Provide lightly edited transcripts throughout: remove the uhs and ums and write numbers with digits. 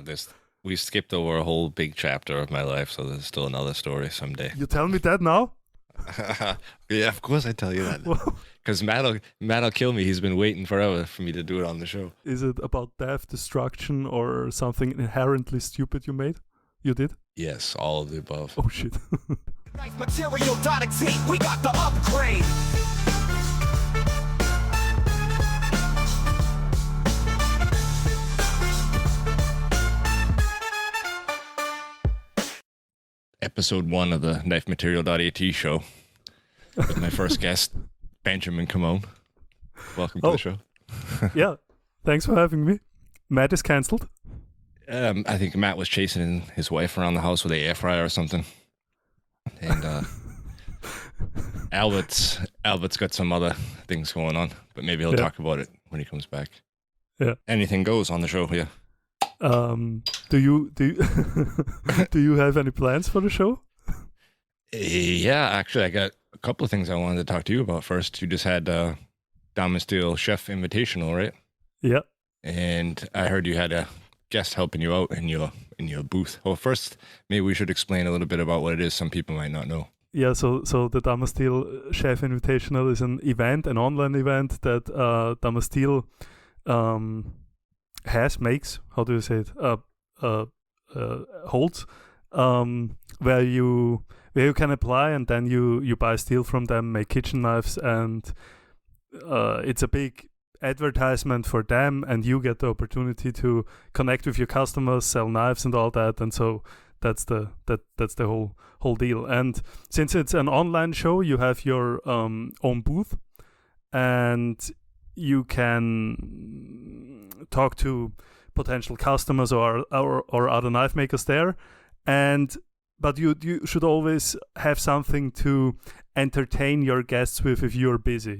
This we skipped over a whole big chapter of my life, so there's still another story someday. You tell me that now? Yeah, of course I tell you that. Well, Because Matt'll kill me. He's been waiting forever for me to do it on the show. is it about death, destruction, or something inherently stupid you made? You did? Yes, all of the above. Oh shit. Nice material.exe, we got the upgrade. Episode 1 of the knifematerial.at show with my first guest, Benjamin Kamon. Welcome to Oh. the show. Yeah. Thanks for having me. Matt is cancelled. I think Matt was chasing his wife around the house with an air fryer or something. And Albert's got some other things going on, but maybe he'll Yeah. talk about it when he comes back. Yeah. Anything goes on the show, yeah. Do you do you have any plans for the show? Yeah, actually, I got a couple of things I wanted to talk to you about first. You just had Domestil Chef Invitational, right? Yeah. And I heard you had a guest helping you out in your booth. Well, first, maybe we should explain a little bit about what it is. Some people might not know. Yeah, so the Damastil Chef Invitational is an event, an online event that Damastil makes, how do you say it, holds, where you can apply and then you buy steel from them, make kitchen knives, and it's a big advertisement for them, and you get the opportunity to connect with your customers, sell knives and all that, and so that's the whole deal. And since it's an online show, you have your own booth, and you can talk to potential customers or other knife makers there, but you should always have something to entertain your guests with if you're busy,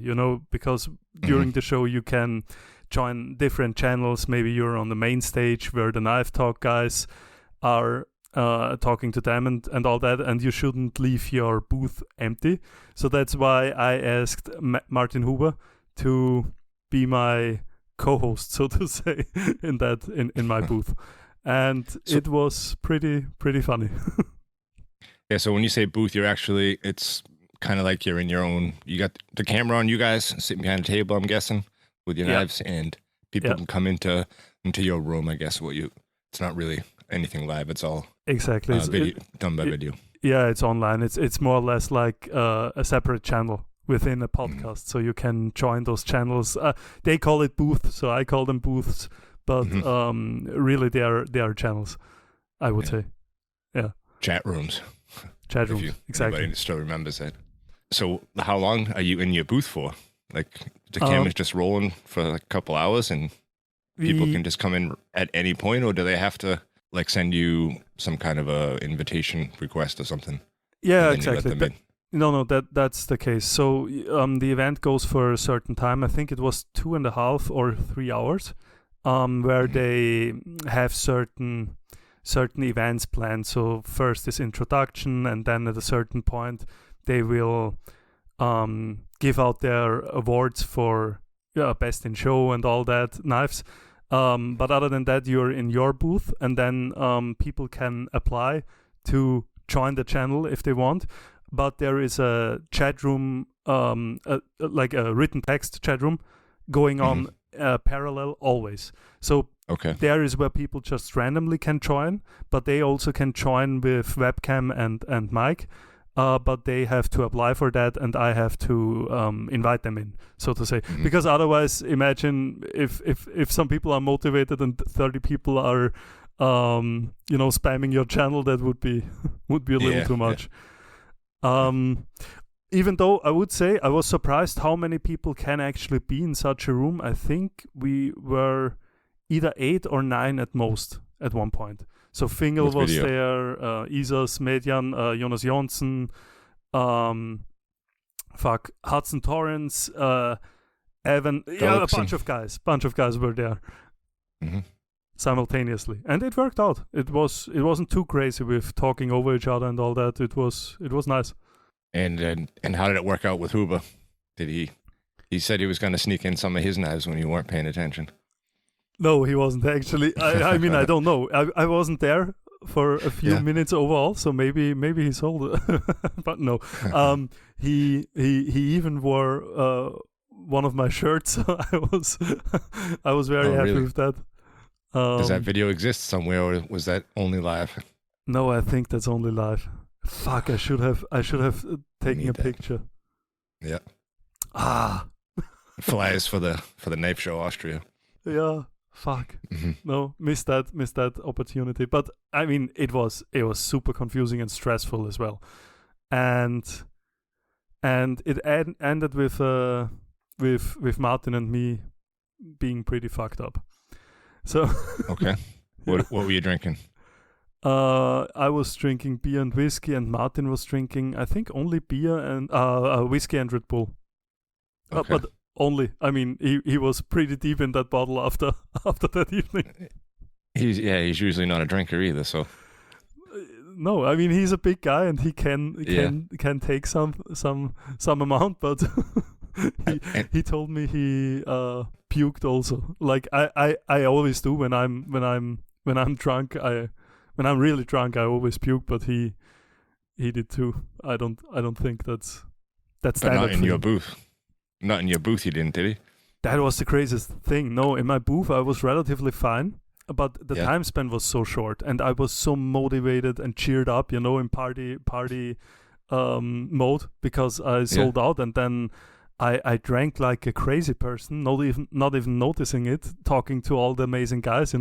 because during the show you can join different channels. Maybe you're on the main stage where the Knife Talk guys are talking to them and all that, and you shouldn't leave your booth empty. So that's why I asked Martin Huber to be my co-host, so to say, in my booth, and it was pretty funny. Yeah, so when you say booth, it's kind of like you're in your own, you got the camera on you guys sitting behind a table, I'm guessing, with your knives, and people can come into your room, I guess. It's not really anything live, it's all exactly done by video. Yeah, it's online. It's more or less like a separate channel within a podcast, so you can join those channels. They call it booth, so I call them booths, but really they are channels, I would say. Yeah. Chat rooms. Chat rooms, If exactly. anybody still remembers that. So how long are you in your booth for? Like the camera's just rolling for like a couple hours and people can just come in at any point, or do they have to like send you some kind of a invitation request or something? Yeah, exactly. No, that's the case. So the event goes for a certain time. I think it was 2.5 or 3 hours, where they have certain events planned. So first is introduction, and then at a certain point they will give out their awards for best in show and all that knives. But other than that, you're in your booth, and then people can apply to join the channel if they want. But there is a chat room, like a written text chat room, going on parallel always. So there is where people just randomly can join, but they also can join with webcam and mic. But they have to apply for that, and I have to invite them in, so to say. Because otherwise, imagine if some people are motivated and 30 people are, spamming your channel, that would be a little too much. Even though I would say I was surprised how many people can actually be in such a room. I think we were either 8 or 9 at most at one point. So Fingel was there, Isas, Medjan, Jonas Jonsson, Hudson Torrance, Evan. Yeah, a bunch of guys were there simultaneously, and it worked out. It wasn't too crazy with talking over each other and all that. It was nice. And how did it work out with Huber? Did he said he was going to sneak in some of his knives when you weren't paying attention? No, he wasn't actually. I mean, I don't know. I wasn't there for a few minutes overall, so maybe he sold it, but no. He even wore one of my shirts. So I was very happy with that. Does that video exist somewhere, or was that only live? No, I think that's only live. Fuck! I should have taken a picture. Yeah. Flyers for the knife show Austria. Yeah. Fuck. No, missed that opportunity. But I mean, it was super confusing and stressful as well, and it ended with Martin and me being pretty fucked up. So okay, what were you drinking? I was drinking beer and whiskey, and Martin was drinking, I think, only beer and whiskey and Red Bull. Okay. But only, I mean, he was pretty deep in that bottle after that evening. He's usually not a drinker either, so. No, I mean, he's a big guy and he can take some amount, but he told me he puked also. Like I always do when I'm drunk. When I'm really drunk, I always puke, but he did too. I don't think that's but not in your booth. Not in your booth, he didn't, did he? That was the craziest thing. No, in my booth, I was relatively fine, but the time span was so short, and I was so motivated and cheered up, in party mode, because I sold out, and then I drank like a crazy person, not even noticing it, talking to all the amazing guys,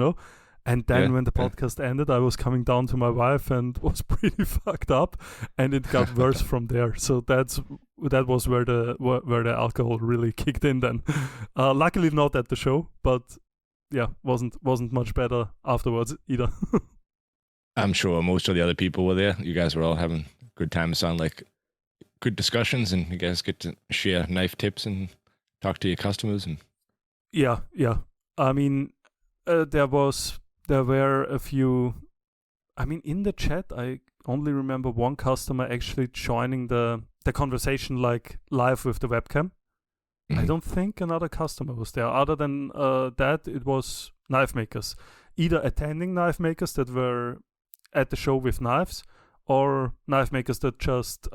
And then when the podcast ended, I was coming down to my wife and was pretty fucked up, and it got worse from there. So that was where the alcohol really kicked in. Then, luckily not at the show, but wasn't much better afterwards either. I'm sure most of the other people were there. You guys were all having a good time. It sounded like good discussions, and you guys get to share knife tips and talk to your customers. And yeah. I mean, there were a few. I mean, in the chat, I only remember one customer actually joining the conversation like live with the webcam. I don't think another customer was there. Other than that, it was knife makers, either attending knife makers that were at the show with knives, or knife makers that just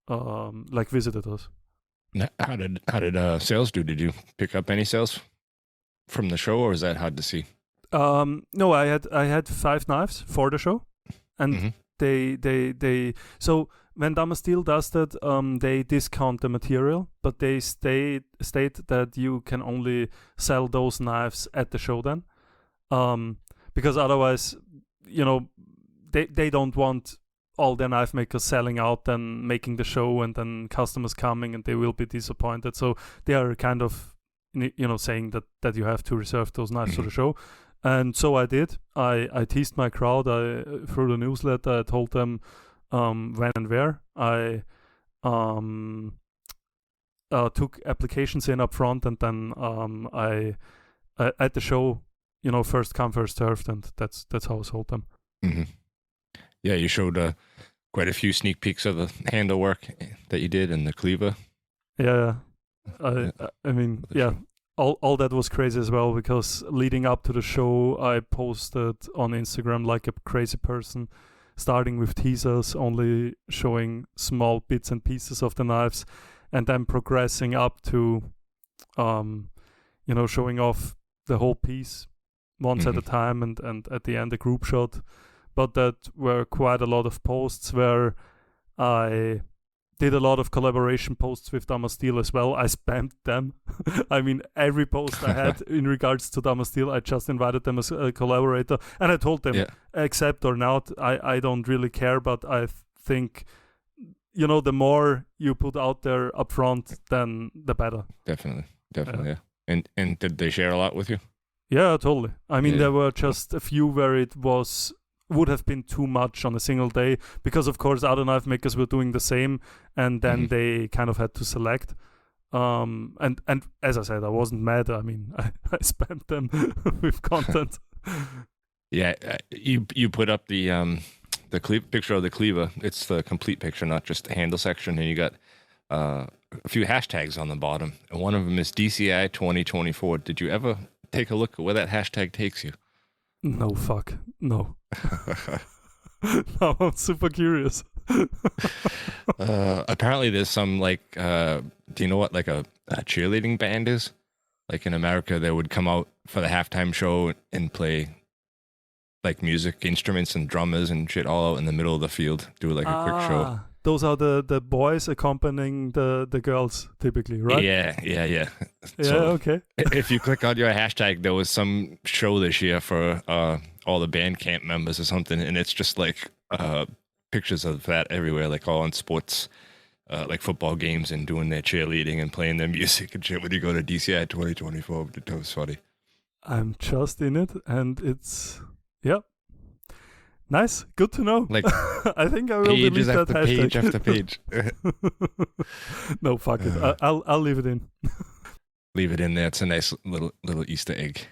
like visited us. How did sales do? Did you pick up any sales from the show, or is that hard to see? No, I had 5 knives for the show, and they so when Damasteel does that, they discount the material, but they state that you can only sell those knives at the show then, because otherwise, they don't want all their knife makers selling out and making the show, and then customers coming and they will be disappointed. So they are kind of saying that you have to reserve those knives for the show. And so I did. I teased my crowd. Through the newsletter, I told them when and where. I took applications in up front, and then I at the show, first come, first served, and that's how I sold them. Mm-hmm. Yeah, you showed quite a few sneak peeks of the handle work that you did and the cleaver. Yeah. I mean, yeah. All that was crazy as well, because leading up to the show, I posted on Instagram like a crazy person, starting with teasers, only showing small bits and pieces of the knives, and then progressing up to, showing off the whole piece once at a time, and at the end a group shot. But that were quite a lot of posts where I did a lot of collaboration posts with Damasteel as well. I spammed them. I mean, every post I had in regards to Damasteel, I just invited them as a collaborator, and I told them, accept or not, I don't really care, but I think, the more you put out there up front, then the better. Definitely, yeah. And did they share a lot with you? Yeah, totally. I mean, there were just a few where it would have been too much on a single day, because of course other knife makers were doing the same, and then they kind of had to select. And as I said, I wasn't mad. I mean, I spammed them with content. Yeah, you put up the picture of the cleaver. It's the complete picture, not just the handle section, and you got a few hashtags on the bottom, and one of them is DCI 2024. Did you ever take a look at where that hashtag takes you. No, fuck. No. Now I'm super curious. Apparently there's some like, do you know what like a cheerleading band is? Like in America, they would come out for the halftime show and play like music instruments and drummers and shit all out in the middle of the field, do like a quick show. Those are the boys accompanying the girls typically, right? Yeah. Yeah, So okay. if you click on your hashtag, there was some show this year for all the band camp members or something, and it's just like pictures of that everywhere, like all on sports, like football games, and doing their cheerleading and playing their music and shit when you go to DCI 2024. That was funny. I'm just in it, and it's nice. Good to know. Like I think I will delete pages that after hashtag. page after page. No, fuck it. I'll leave it in. Leave it in there. It's a nice little Easter egg.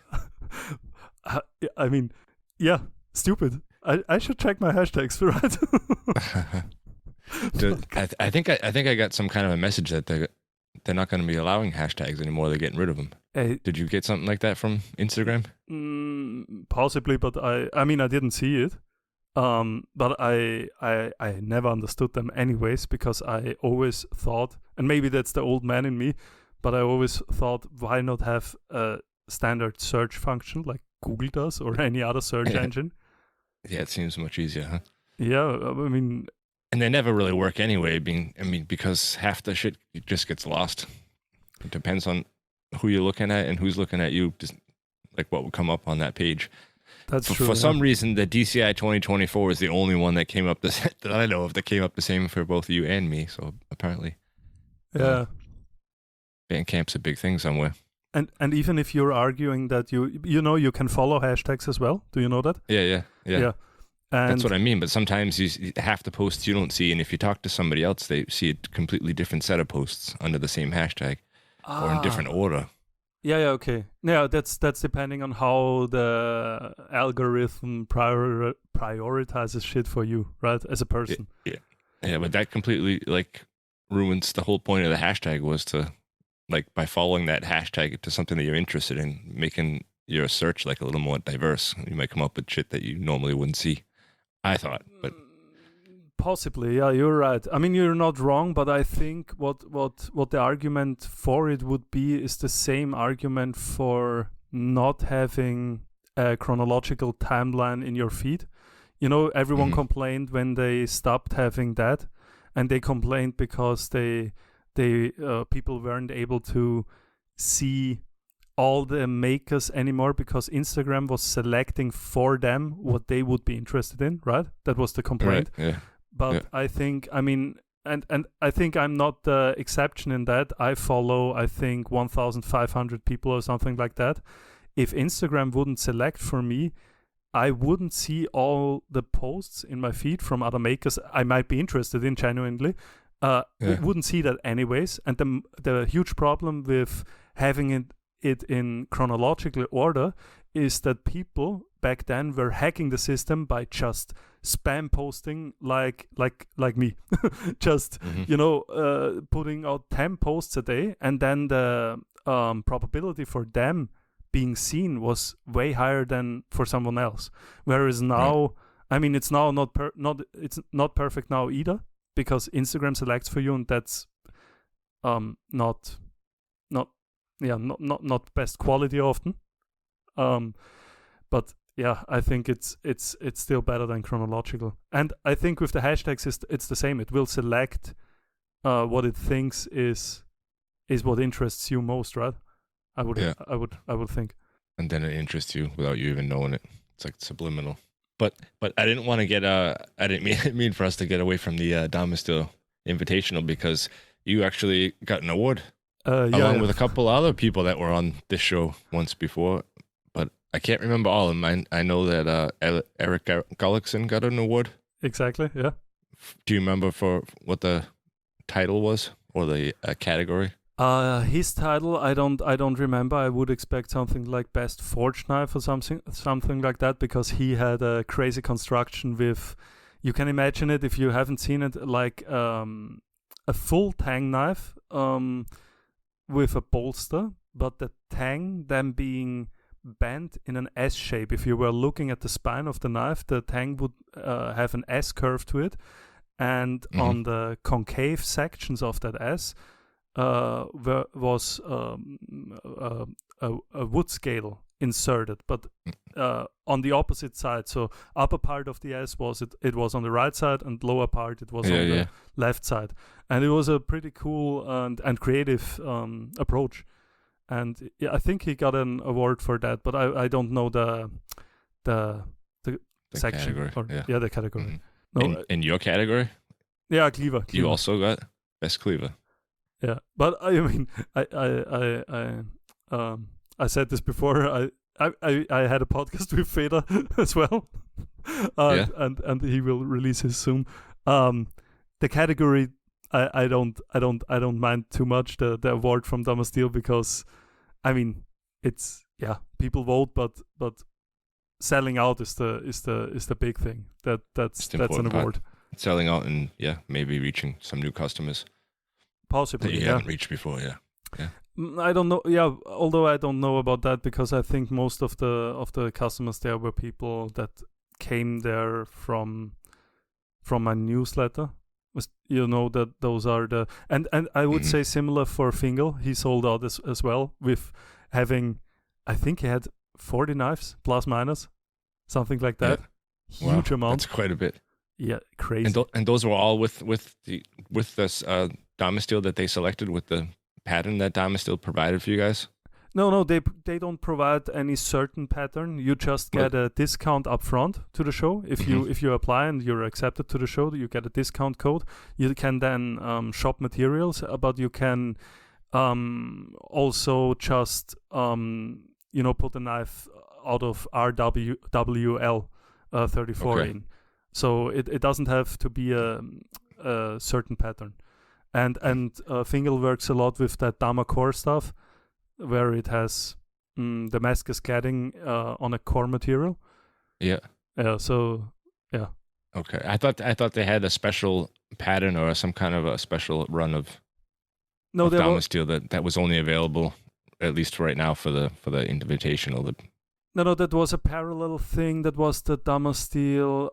I mean, yeah, stupid. I should check my hashtags, right? Dude, I think I got some kind of a message that they're not going to be allowing hashtags anymore. They're getting rid of them. Did you get something like that from Instagram? Possibly, but I mean I didn't see it. But I never understood them anyways, because I always thought, and maybe that's the old man in me, but I always thought, why not have a standard search function like Google does or any other search engine? Yeah, it seems much easier, huh? Yeah, I mean, and they never really work anyway. Because half the shit just gets lost. It depends on who you're looking at and who's looking at you. Just like what would come up on that page. That's true. For some reason, the DCI 2024 is the only one that came up that I know of that came up the same for both you and me. So apparently, yeah, Bandcamp's a big thing somewhere. And even if you're arguing that you can follow hashtags as well. Do you know that? Yeah. And that's what I mean. But sometimes half the posts you don't see, and if you talk to somebody else, they see a completely different set of posts under the same hashtag or in different order. Yeah, okay. Yeah, that's depending on how the algorithm prioritizes shit for you, right? As a person. Yeah, but that completely like ruins the whole point of the hashtag, was to like by following that hashtag to something that you're interested in, making your search like a little more diverse. You might come up with shit that you normally wouldn't see, I thought, but possibly, yeah, you're right. I mean, you're not wrong, but I think what the argument for it would be is the same argument for not having a chronological timeline in your feed. You know, everyone complained when they stopped having that, and they complained because they people weren't able to see all the makers anymore because Instagram was selecting for them what they would be interested in, right? That was the complaint. Right, yeah. But I think, I mean, and I think I'm not the exception in that. I follow, I think, 1,500 people or something like that. If Instagram wouldn't select for me, I wouldn't see all the posts in my feed from other makers I might be interested in genuinely. Wouldn't see that anyways. And the huge problem with having it in chronological order is that people back then were hacking the system by just spam posting like me. Just putting out 10 posts a day, and then the probability for them being seen was way higher than for someone else. Whereas now, I mean, it's now it's not perfect now either, because Instagram selects for you, and that's not best quality often. But yeah, I think it's still better than chronological. And I think with the hashtags it's the same. It will select what it thinks is what interests you most, right? I would think. And then it interests you without you even knowing it. It's like subliminal. But I didn't want to get I didn't mean for us to get away from the Domestil Invitational, because you actually got an award along with a couple other people that were on this show once before, but I can't remember all of them. I know that Eric Gullickson got an award. Exactly, yeah. Do you remember for what the title was or the category? His title, I don't remember. I would expect something like Best Forge Knife or something like that, because he had a crazy construction with, you can imagine it if you haven't seen it, like a full tang knife with a bolster, but the tang then being bent in an S shape. If you were looking at the spine of the knife, the tang would have an S curve to it, and on the concave sections of that S was a wood scale inserted, but on the opposite side. So upper part of the S was it was on the right side, and lower part it was on the left side. And it was a pretty cool and creative approach. And yeah, I think he got an award for that, but I don't know the section category. Or, the category. No, in your category? Yeah, cleaver. You also got best cleaver. Yeah, but I mean, I said this before. I had a podcast with Feder as well, and he will release his soon. The category, I don't mind too much the award from Damasteel, because, I mean, it's people vote, but selling out is the big thing. That's an award. Part. Selling out and maybe reaching some new customers. Possibly, that you haven't reached before. Yeah. I don't know. Yeah, although I don't know about that, because I think most of the customers there were people that came there from my newsletter. You know, that those are the and I would say similar for Fingal. He sold out as well, with having, I think he had 40 knives plus minus, something like that. Yeah. Huge amount. That's quite a bit. Yeah, crazy. And those were all with this Damasteel that they selected, with the pattern that Damasteel provided for you guys? No, they don't provide any certain pattern. You just get a discount up front to the show. If you apply and you're accepted to the show, you get a discount code. You can then shop materials, but you can also just put a knife out of RWL 34 in. So it doesn't have to be a certain pattern. And Fingal works a lot with that Dama core stuff, where it has Damascus cladding on a core material. Yeah. So yeah. Okay. I thought they had a special pattern or some kind of a special run of Damasteel that was only available, at least right now, for the Invitational. No, that was a parallel thing. That was the Damasteel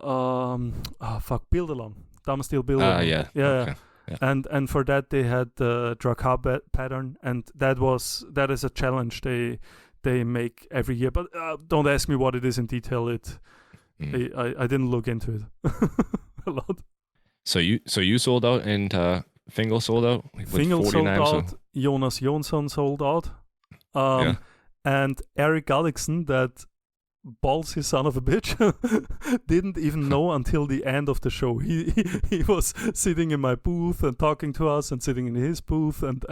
Build-Along. Damasteel Build-Along. Yeah. Okay. Yeah. And for that they had the Drakkar pattern, and that is a challenge they make every year. But don't ask me what it is in detail. I didn't look into it a lot. So you sold out, and Fingal sold out. Fingal sold out. Jonas Jonsson sold out. And Eric Gullikson, that ballsy son of a bitch, didn't even know until the end of the show. He was sitting in my booth and talking to us, and sitting in his booth and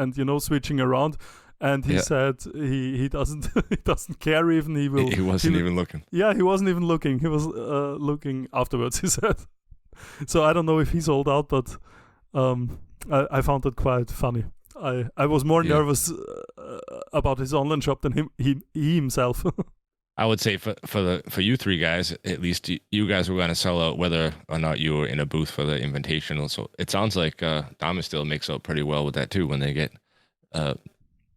switching around, and he said he doesn't he doesn't care even. He wasn't even looking. Yeah, he wasn't even looking. He was looking afterwards, he said. So I don't know if he sold out, but I found it quite funny. I was more nervous about his online shop than he himself. I would say for you three guys, at least you guys were going to sell out whether or not you were in a booth for the Invitational. So it sounds like Damasteel makes out pretty well with that too, when they get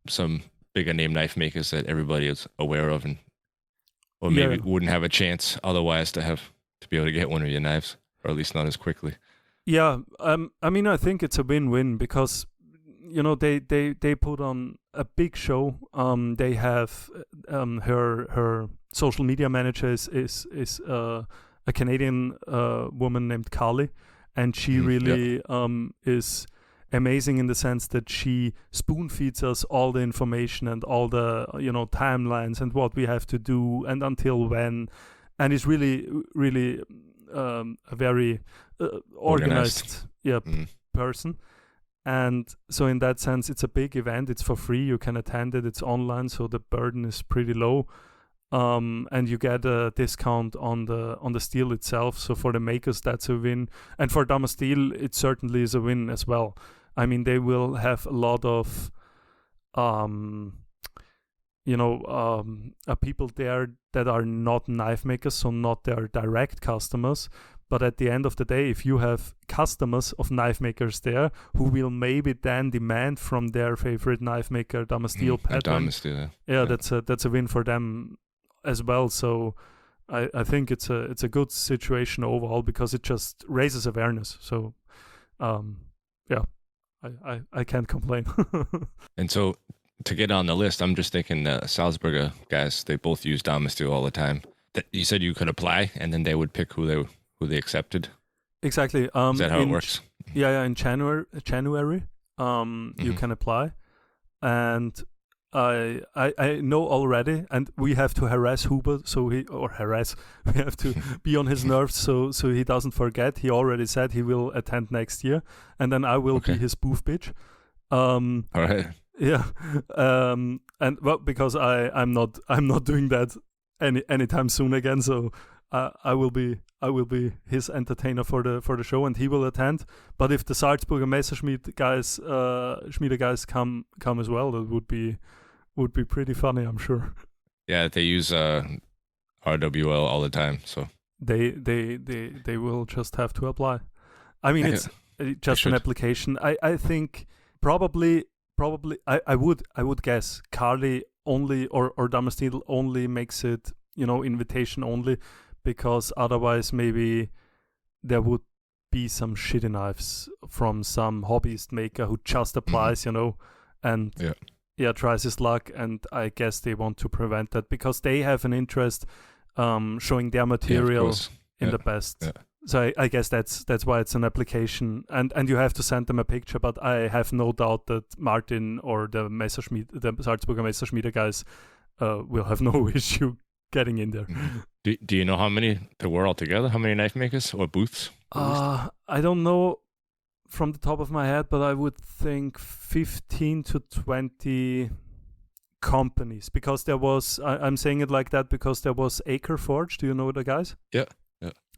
some bigger name knife makers that everybody is aware of, or maybe wouldn't have a chance otherwise to be able to get one of your knives, or at least not as quickly. Yeah, I mean, I think it's a win-win, because they put on a big show. They have her social media manager is a Canadian woman named Carly, and she really is amazing in the sense that she spoon feeds us all the information and all the timelines and what we have to do and until when, and is really a very organized person. And so in that sense, it's a big event. It's for free. You can attend it. It's online, so the burden is pretty low. And you get a discount on the steel itself. So for the makers, that's a win. And for Damasteel, it certainly is a win as well. I mean, they will have a lot of people there that are not knife makers, so not their direct customers. But at the end of the day, if you have customers of knife makers there who will maybe then demand from their favorite knife maker Damasteel pattern, Damasteel, that's a win for them as well. So I think it's a good situation overall because it just raises awareness. So yeah, I can't complain. And so to get on the list, I'm just thinking the Salzburger guys, they both use Domestil all the time. You said you could apply and then they would pick who they accepted. Exactly. Is that how it works? Yeah, in January, you can apply, and I know already, and we have to harass Hubert, we have to be on his nerves, so he doesn't forget. He already said he will attend next year, and then I will be his booth bitch. All right. Yeah, and well, because I'm not doing that anytime soon again. So I will be his entertainer for the show, and he will attend. But if the Salzburger Messerschmitt guys, Schmiede guys come as well, that would be pretty funny, I'm sure. Yeah, they use RWL all the time, so they will just have to apply. I mean, it's just an application. I think probably I would guess Carly only or Domestil only makes it, invitation only, because otherwise maybe there would be some shitty knives from some hobbyist maker who just applies, and tries his luck, and I guess they want to prevent that because they have an interest showing their material in the best. Yeah. So I guess that's why it's an application, and you have to send them a picture. But I have no doubt that Martin or the Salzburger Messerschmiede guys will have no issue getting in there. Do you know how many there were altogether? How many knife makers or booths? I don't know from the top of my head, but I would think 15 to 20 companies, because there was, I'm saying it like that because there was Acre Forge. Do you know the guys? Yeah,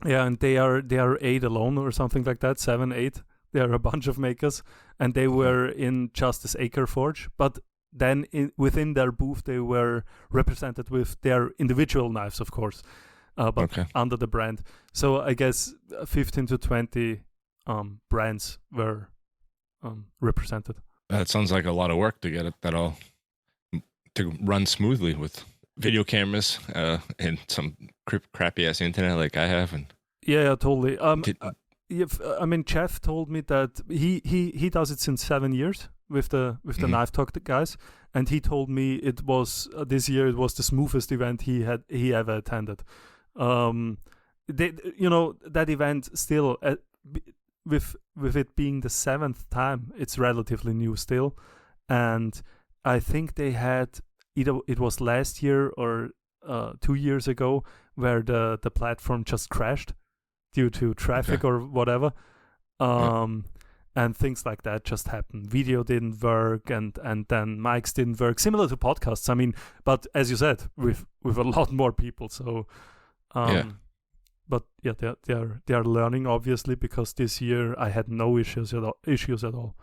and they are 8 alone or something like that, 7, 8. They are a bunch of makers, and they were in just this Acre Forge, but then within their booth they were represented with their individual knives, of course, but under the brand. So I guess 15 to 20 brands were represented. That sounds like a lot of work to get that all to run smoothly with video cameras and some crappy ass internet like I have. And yeah, totally. I mean, Jeff told me that he does it since 7 years with the Knife Talk guys, and he told me it was this year it was the smoothest event he ever attended. That event still with it being the 7th time, it's relatively new still, and I think they had either it was last year or 2 years ago where the platform just crashed due to traffic or whatever. And things like that just happen. Video didn't work, and then mics didn't work. Similar to podcasts, I mean, but as you said, with a lot more people. So, but yeah, they are learning, obviously, because this year I had no issues at all.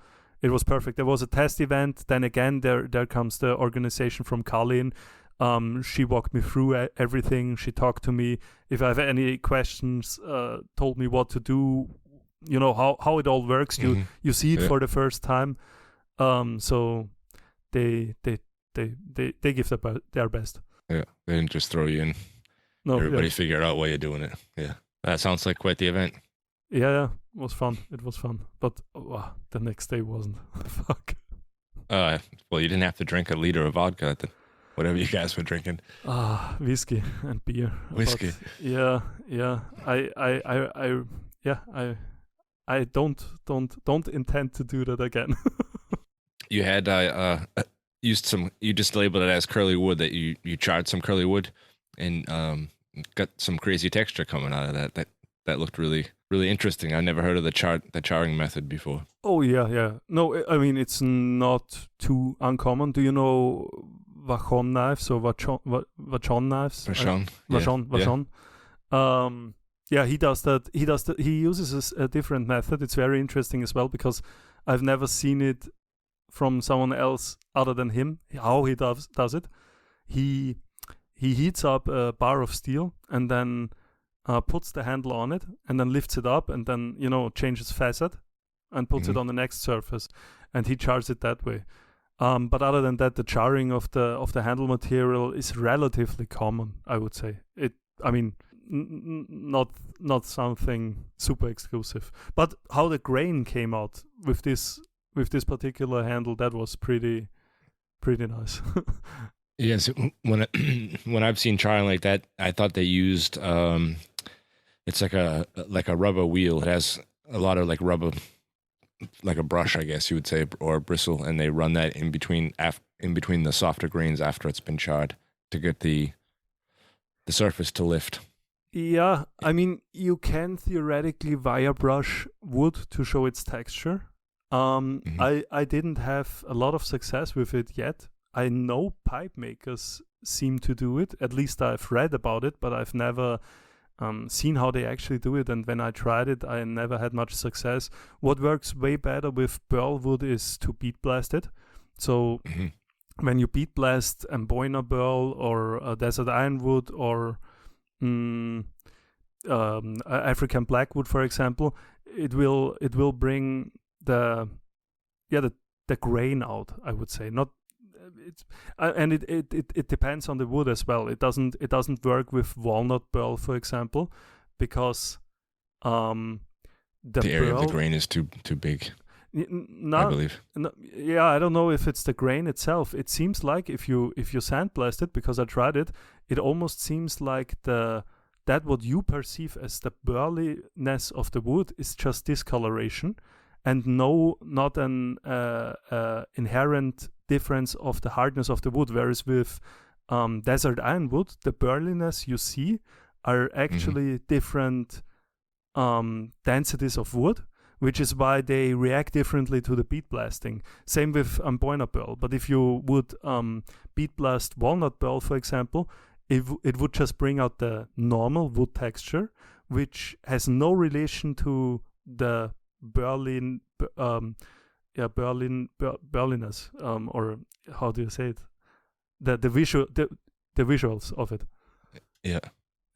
It was perfect. There was a test event. Then again, there comes the organization from Colleen. She walked me through everything. She talked to me. If I have any questions, told me what to do. You know how it all works. You see it for the first time. So they give their best. Yeah, they didn't just throw you in. No, everybody figured out why you're doing it. Yeah, that sounds like quite the event. Yeah, it was fun. But the next day wasn't. Fuck. Well, you didn't have to drink a liter of vodka, whatever you guys were drinking. Whiskey and beer. Whiskey. But, yeah. I don't intend to do that again. You had used some. You just labeled it as curly wood. That you charred some curly wood, and got some crazy texture coming out of that. That looked really, really interesting. I never heard of the charring method before. Oh yeah. No, I mean it's not too uncommon. Do you know Vachon knives or Vachon knives? Vachon. Yeah, he does that. He uses a different method. It's very interesting as well because I've never seen it from someone else other than him. How he does it? He heats up a bar of steel and then puts the handle on it and then lifts it up and then changes facet and puts it on the next surface, and he chars it that way. But other than that, the charring of the handle material is relatively common, I would say. I mean, not something super exclusive. But how the grain came out with this particular handle, that was pretty nice. Yes, when I've seen charring like that, I thought they used it's like a rubber wheel. It has a lot of like rubber, like a brush, I guess you would say, or a bristle, and they run that in between the softer grains after it's been charred to get the surface to lift. Yeah, I mean, you can theoretically wire brush wood to show its texture. I didn't have a lot of success with it yet. I know pipe makers seem to do it. At least I've read about it, but I've never seen how they actually do it. And when I tried it, I never had much success. What works way better with burl wood is to bead blast it. So when you bead blast Amboina burl or desert ironwood or African blackwood, for example, it will bring the grain out, I would say. Not it's and it depends on the wood as well. It doesn't work with walnut burl, for example, because the area burl, of the grain is too big. I believe. Yeah, I don't know if it's the grain itself. It seems like if you sandblast it, because I tried it, it almost seems like that what you perceive as the burliness of the wood is just discoloration, and not an inherent difference of the hardness of the wood. Whereas with desert ironwood, the burliness you see are actually different densities of wood, which is why they react differently to the bead blasting. Same with Amboina burl. But if you would bead blast walnut burl, for example, it would just bring out the normal wood texture, which has no relation to the burliness, or how do you say it? The visuals of it. Yeah.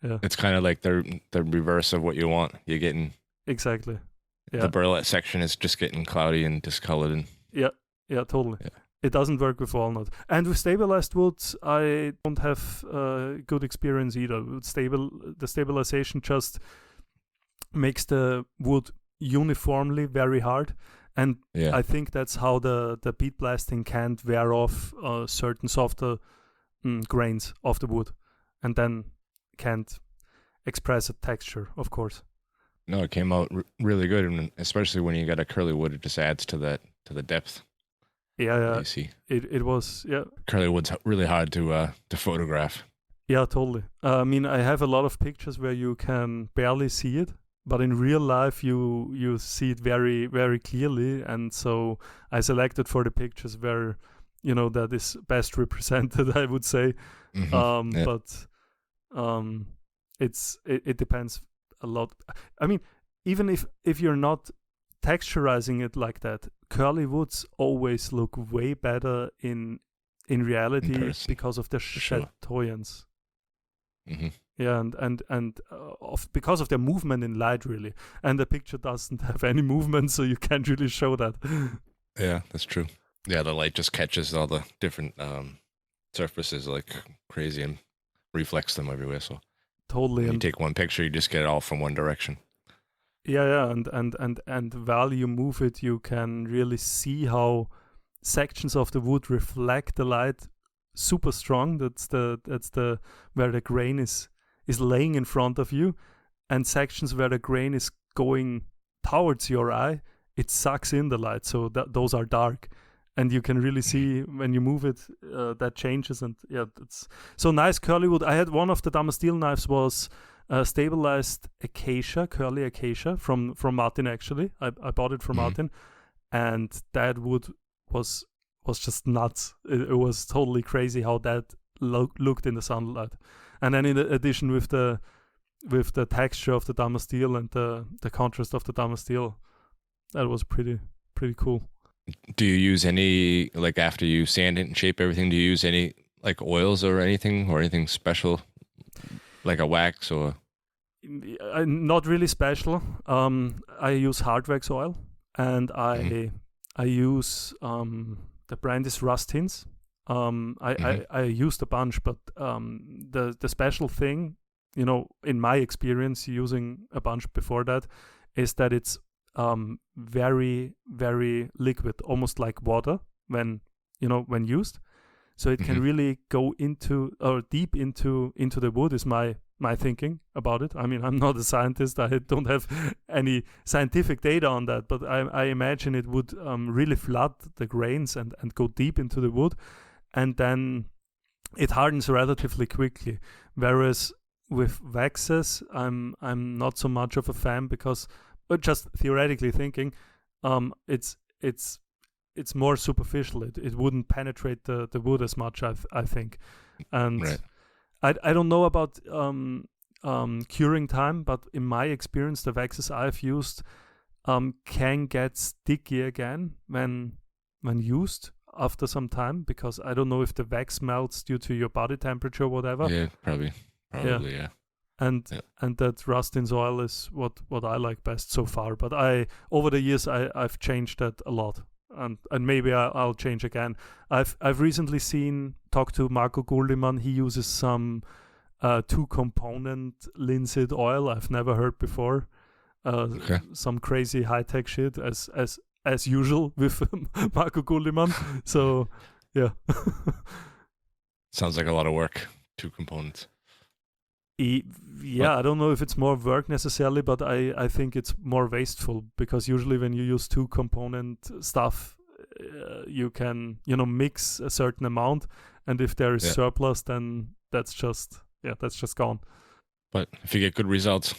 It's kind of like the reverse of what you want. You're getting exactly. Yeah. The burlap section is just getting cloudy and discolored. And yeah, totally. Yeah. It doesn't work with walnut. And with stabilized woods, I don't have good experience either. The stabilization just makes the wood uniformly very hard. And I think that's how the bead blasting can't wear off certain softer grains of the wood, and then can't express a texture, of course. No, it came out really good, and especially when you got a curly wood, it just adds to the depth. Yeah. You see, it was curly wood's really hard to photograph. Yeah, totally. I mean, I have a lot of pictures where you can barely see it, but in real life you see it very, very clearly. And so I selected for the pictures where that is best represented, I would say. But it depends a lot. I mean, even if you're not texturizing it like that, curly woods always look way better in reality because of the chatoyance. Yeah, and because of their movement in light, really. And the picture doesn't have any movement, so you can't really show that. Yeah, that's true. Yeah, the light just catches all the different surfaces like crazy and reflects them everywhere. So totally. When you take one picture, you just get it all from one direction. Yeah, and while you move it, you can really see how sections of the wood reflect the light super strong. That's the where the grain is laying in front of you, and sections where the grain is going towards your eye, it sucks in the light. So those are dark, and you can really see when you move it that changes. And yeah, it's so nice. Curly wood. I had one of the Damasteel knives was stabilized acacia, curly acacia from Martin. Actually, I bought it from Martin, and that wood was just nuts. It was totally crazy how that looked in the sunlight. And then in addition with the texture of the Damasteel and the contrast of the Damasteel, that was pretty cool. Do you use any, like after you sand it and shape everything, do you use any like oils or anything special, like a wax or? Not really special. I use hard wax oil, and I use the brand is Rustins. I used a bunch, but the special thing, in my experience using a bunch before that, is that it's very, very liquid, almost like water when used. So it can really go into or deep into the wood is my thinking about it. I mean, I'm not a scientist. I don't have any scientific data on that, but I imagine it would really flood the grains and go deep into the wood, and then it hardens relatively quickly. Whereas with waxes, I'm not so much of a fan because, but just theoretically thinking, it's more superficial. It wouldn't penetrate the wood as much, I think. And right. I don't know about curing time, but in my experience, the waxes I've used can get sticky again when used after some time, because I don't know if the wax melts due to your body temperature or whatever. Yeah, probably, yeah. And that Rustin's oil is what I like best so far. But over the years I've changed that a lot. And maybe I'll change again. I've recently talked to Marco Gulliman. He uses some 2-component linseed oil I've never heard before. Some crazy high-tech shit as usual with Marco Gulliman. So yeah. Sounds like a lot of work. 2 components. I don't know if it's more work necessarily, but I think it's more wasteful, because usually when you use 2-component stuff, you can mix a certain amount, and if there is surplus, then that's just gone. But if you get good results,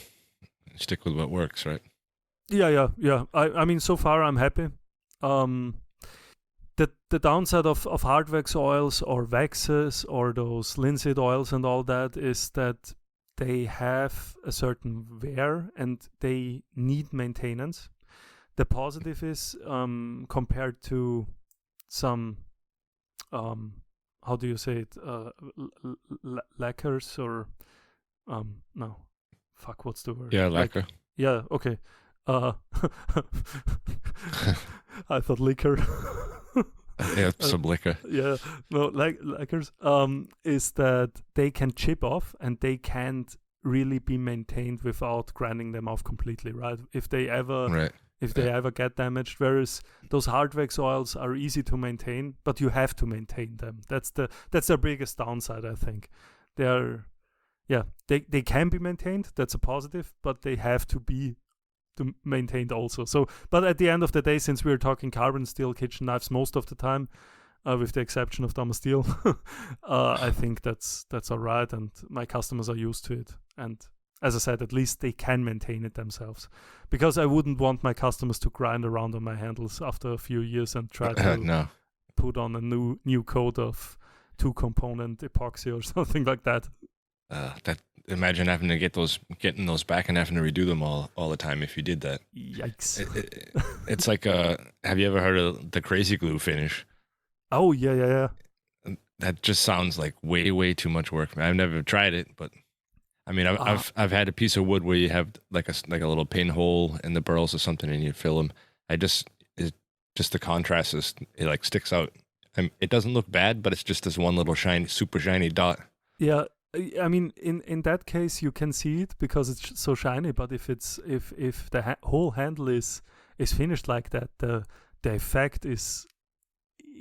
stick with what works, right? Yeah. I mean, so far I'm happy. The downside of hard wax oils or waxes or those linseed oils and all that is that they have a certain wear and they need maintenance. The positive is compared to some how do you say it, lacquers or no, fuck, what's the word? Yeah, lacquer. Yeah, okay. I thought liquor. Yeah, some liquor. Yeah, no, lacquers. Is that they can chip off and they can't really be maintained without grinding them off completely, right? If they ever get damaged, whereas those hard wax oils are easy to maintain, but you have to maintain them. That's their biggest downside, I think. They can be maintained. That's a positive, but they have to be maintained also. So, but at the end of the day, since we're talking carbon steel kitchen knives most of the time, with the exception of Dama Steel, I think that's all right, and my customers are used to it. And as I said, at least they can maintain it themselves, because I wouldn't want my customers to grind around on my handles after a few years and try to put on a new coat of 2-component epoxy or something like that. Imagine having to getting those back and having to redo them all the time if you did that. Yikes. It's like have you ever heard of the crazy glue finish? Oh yeah. That just sounds like way, way too much work. I've never tried it, but I mean, I've had a piece of wood where you have like a little pinhole in the burls or something, and you fill them. Just the contrast it like sticks out. It doesn't look bad, but it's just this one little super shiny dot. Yeah, I mean, in that case, you can see it because it's so shiny. But if the whole handle is finished like that, the effect is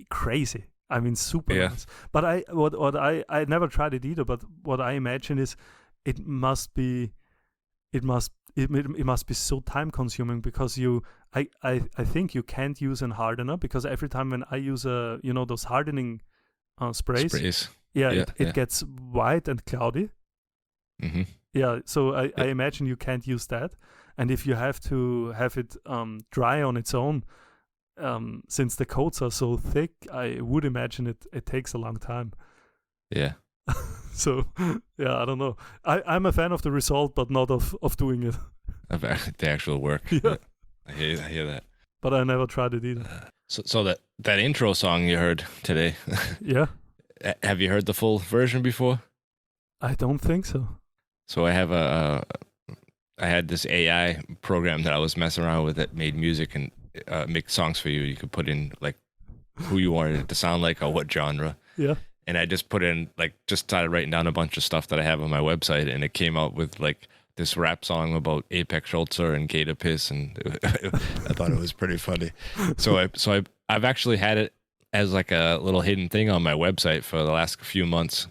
crazy. I mean, super nice. But I never tried it either. But what I imagine is it must be so time consuming, because I think you can't use an hardener, because every time when I use those hardening sprays. It gets white and cloudy. Mm-hmm. Yeah, so I imagine you can't use that. And if you have to have it dry on its own, since the coats are so thick, I would imagine it takes a long time. Yeah. So, yeah, I don't know. I'm a fan of the result, but not of doing it. Of the actual work. Yeah. I hear that. But I never tried it either. So that intro song you heard today. Yeah. Have you heard the full version before? I don't think so. So I have I had this AI program that I was messing around with that made music and make songs for you. You could put in like who you wanted it to sound like or what genre. Yeah. And I just put in just started writing down a bunch of stuff that I have on my website, and it came out with this rap song about Apex Schultzer and Gator Piss, and I thought it was pretty funny. So I've actually had it as a little hidden thing on my website for the last few months.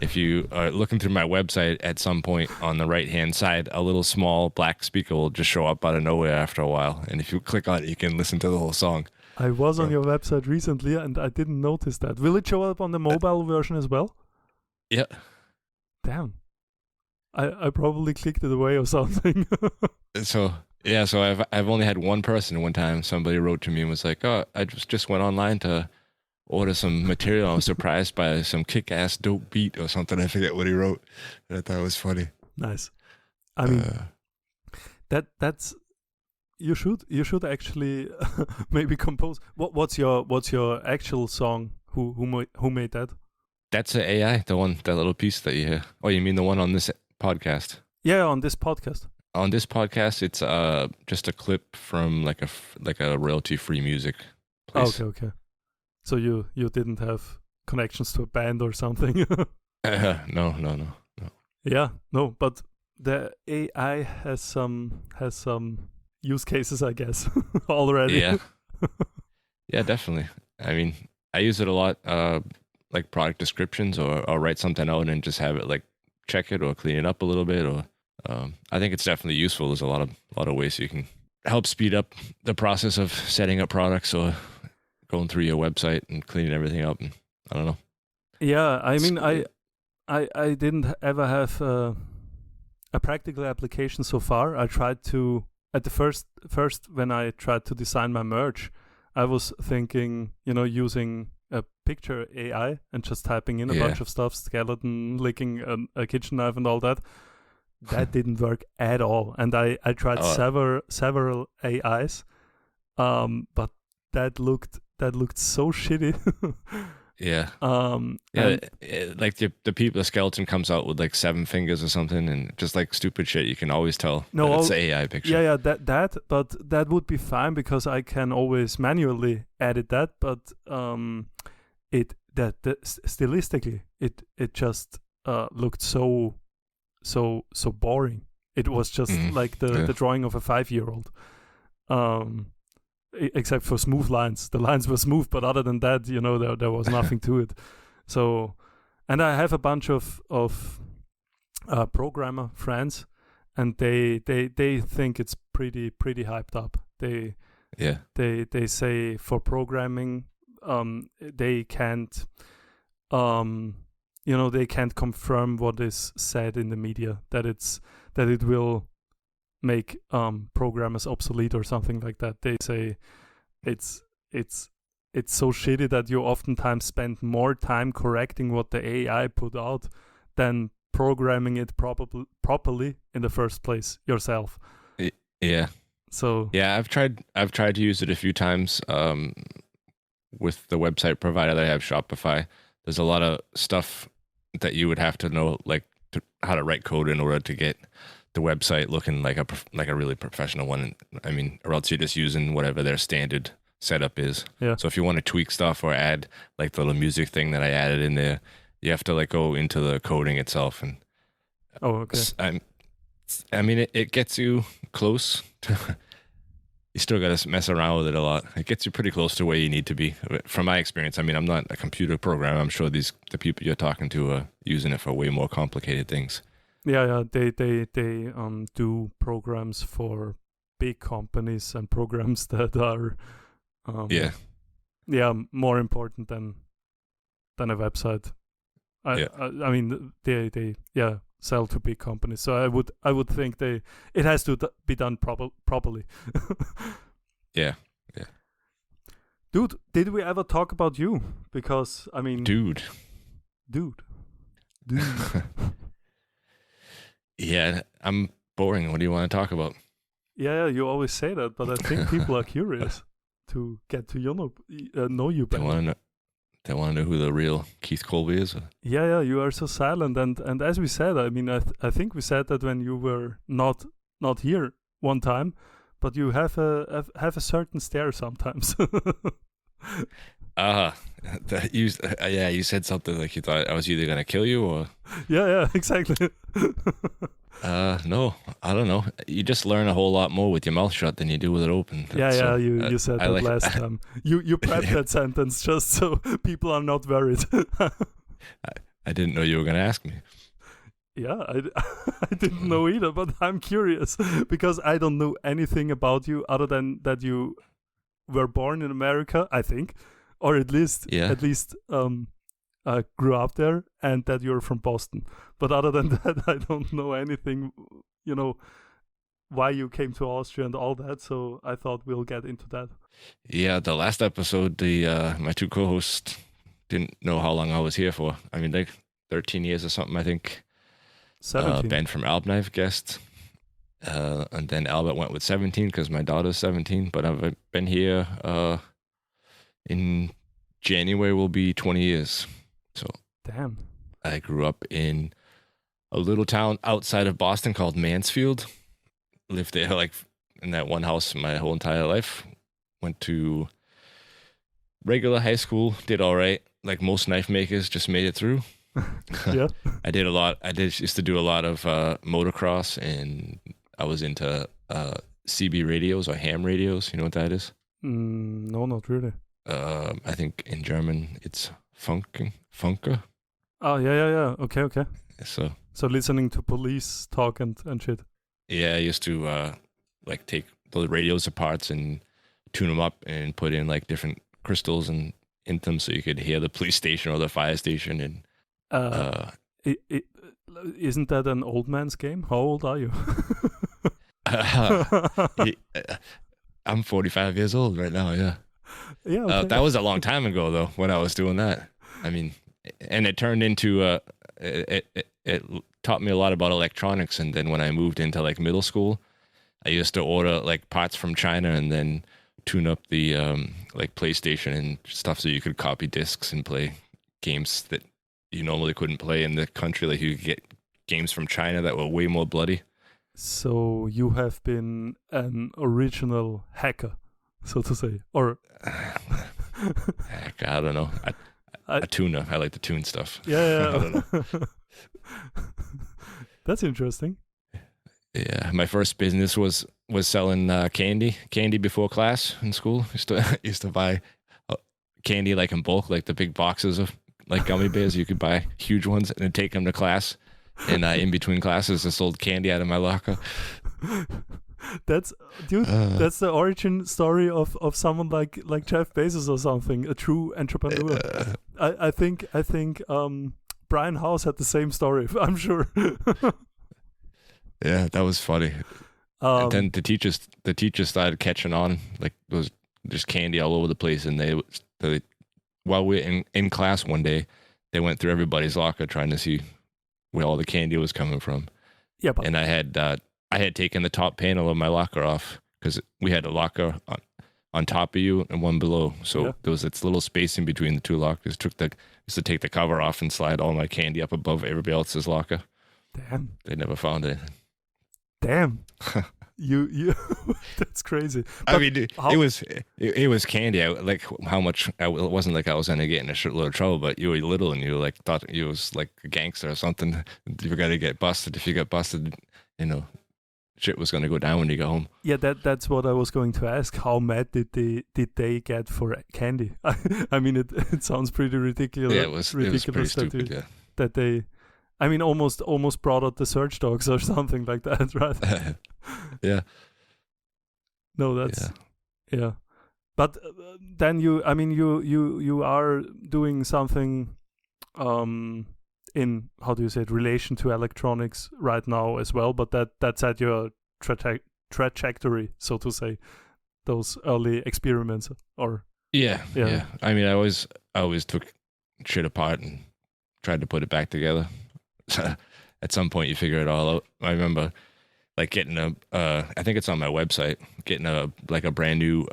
If you are looking through my website, at some point on the right-hand side, a little small black speaker will just show up out of nowhere after a while. And if you click on it, you can listen to the whole song. I was on your website recently, and I didn't notice that. Will it show up on the mobile version as well? Yeah. Damn. I probably clicked it away or something. So I've only had one person one time. Somebody wrote to me and was like, "Oh, I just went online to order some material. I was surprised by some kick-ass dope beat or something." I forget what he wrote. I thought it was funny. Nice. I mean, that's you should actually maybe compose. What's your actual song? Who made that? That's an AI, that little piece that you hear. Oh, you mean the one on this podcast? Yeah, on this podcast. On this podcast, it's just a clip from like a royalty-free music place. Okay. So you didn't have connections to a band or something? No. Yeah, no, but the AI has some use cases, I guess, already. Yeah. Yeah, definitely. I mean, I use it a lot, like product descriptions, or I'll write something out and just have it check it or clean it up a little bit. Or I think it's definitely useful. There's a lot of ways you can help speed up the process of setting up products or going through your website and cleaning everything up. And I don't know. Yeah, I mean, I didn't ever have a practical application so far. I tried to at the first when I tried to design my merch, I was thinking, using a picture AI and just typing in a bunch of stuff, skeleton licking a kitchen knife and all that. That didn't work at all. And I tried several AIs, but that looked so shitty. Yeah. Like the people, the skeleton comes out with 7 fingers or something, and just stupid shit. You can always tell that it's an AI picture. Yeah, but that would be fine because I can always manually edit that. But stylistically, it just looked so boring. It was just like the drawing of a 5-year-old. Except for smooth lines. The lines were smooth, but other than that, there was nothing to it. So, and I have a bunch of programmer friends, and they think it's pretty hyped up. They say for programming, they can't they can't confirm what is said in the media, that it will make programmers obsolete or something like that. They say it's so shitty that you oftentimes spend more time correcting what the AI put out than programming it properly in the first place yourself. Yeah. So yeah, I've tried to use it a few times with the website provider that I have, Shopify. There's a lot of stuff that you would have to know, how to write code in order to get the website looking like a really professional one. I mean, or else you're just using whatever their standard setup is. Yeah. So if you want to tweak stuff or add the little music thing that I added in there, you have to go into the coding itself. And I mean, it gets you close to. You still got to mess around with it a lot. It gets you pretty close to where you need to be. From my experience, I mean, I'm not a computer programmer. I'm sure the people you're talking to are using it for way more complicated things. Yeah, they do programs for big companies and programs that are more important than a website. I mean, they sell to big companies, so I would think it has to be done properly. Yeah. Dude, did we ever talk about you? Because I mean, dude. Yeah, I'm boring. What do you want to talk about? Yeah, you always say that, but I think people are curious to get to know you better. They want to know who the real Keith Colby is. Yeah, you are so silent, and as we said, I mean, I think we said that when you were not here one time, but you have a certain stare sometimes. Uh, you said something like you thought I was either gonna kill you or. Yeah, exactly. No, I don't know. You just learn a whole lot more with your mouth shut than you do with it open. So, you said that last time. You prepped that sentence just so people are not worried. I didn't know you were gonna ask me. Yeah, I didn't know either, but I'm curious because I don't know anything about you other than that you were born in America, I think, or at least grew up there, and that you're from Boston. But other than that, I don't know anything. Why you came to Austria and all that. So I thought we'll get into that. Yeah, the last episode, my two co-hosts didn't know how long I was here for. I mean, like 13 years or something, I think. 17. Ben from Alpknife guest. And then Albert went with 17 because my daughter's 17. But I've been here in January will be 20 years. So damn. I grew up in a little town outside of Boston called Mansfield. Lived there like in that one house my whole entire life. Went to regular high school, did all right. Like most knife makers, just made it through. Yeah. I used to do a lot of motocross, and I was into CB radios or ham radios. You know what that is? No, not really. I think in German it's Funker. Oh, yeah. Okay. So listening to police talk and shit. Yeah, I used to like take the radios apart and tune them up and put in like different crystals and in them so you could hear the police station or the fire station. And isn't that an old man's game? How old are you? I'm 45 years old right now. Yeah. Yeah. Okay. That was a long time ago though when I was doing that. I mean, and it turned into it taught me a lot about electronics. And then when I moved into like middle school, I used to order like parts from China and then tune up the like PlayStation and stuff so you could copy discs and play games that you normally couldn't play in the country. Like you could get games from China that were way more bloody. So you have been an original hacker, so to say, or heck, I don't know. A tuner. I like to tune stuff. Yeah. I don't know. That's interesting. Yeah, my first business was selling candy before class in school. Used to buy candy like in bulk, like the big boxes of like gummy bears. You could buy huge ones and then take them to class. And in between classes, I sold candy out of my locker. That's the origin story of someone like Jeff Bezos or something, a true entrepreneur. I think Brian House had the same story. I'm sure. Yeah, that was funny. And then the teachers started catching on. Like there was just candy all over the place, and they while we were in class one day, they went through everybody's locker trying to see where all the candy was coming from. Yeah, and I had taken the top panel of my locker off because we had a locker on top of you and one below. So there was this little space in between the two lockers. Used to take the cover off and slide all my candy up above everybody else's locker. Damn. They never found it. Damn. you that's crazy. But I mean, it was candy. Like how much? It wasn't like I was gonna get in a shitload of trouble, but you were little and you like thought you was like a gangster or something. You were gonna get busted. If you got busted, shit was gonna go down when you got home. Yeah, that's what I was going to ask. How mad did they get for candy? I mean, it sounds pretty ridiculous. Yeah, it was pretty stupid. That they. I mean, almost brought out the search dogs or something like that, right? Yeah. No, that's yeah. But then you are doing something in, how do you say it, relation to electronics right now as well. But that's at your trajectory, so to say, those early experiments or yeah. I mean, I always took shit apart and tried to put it back together. At some point you figure it all out. I remember like getting I think it's on my website, getting a brand new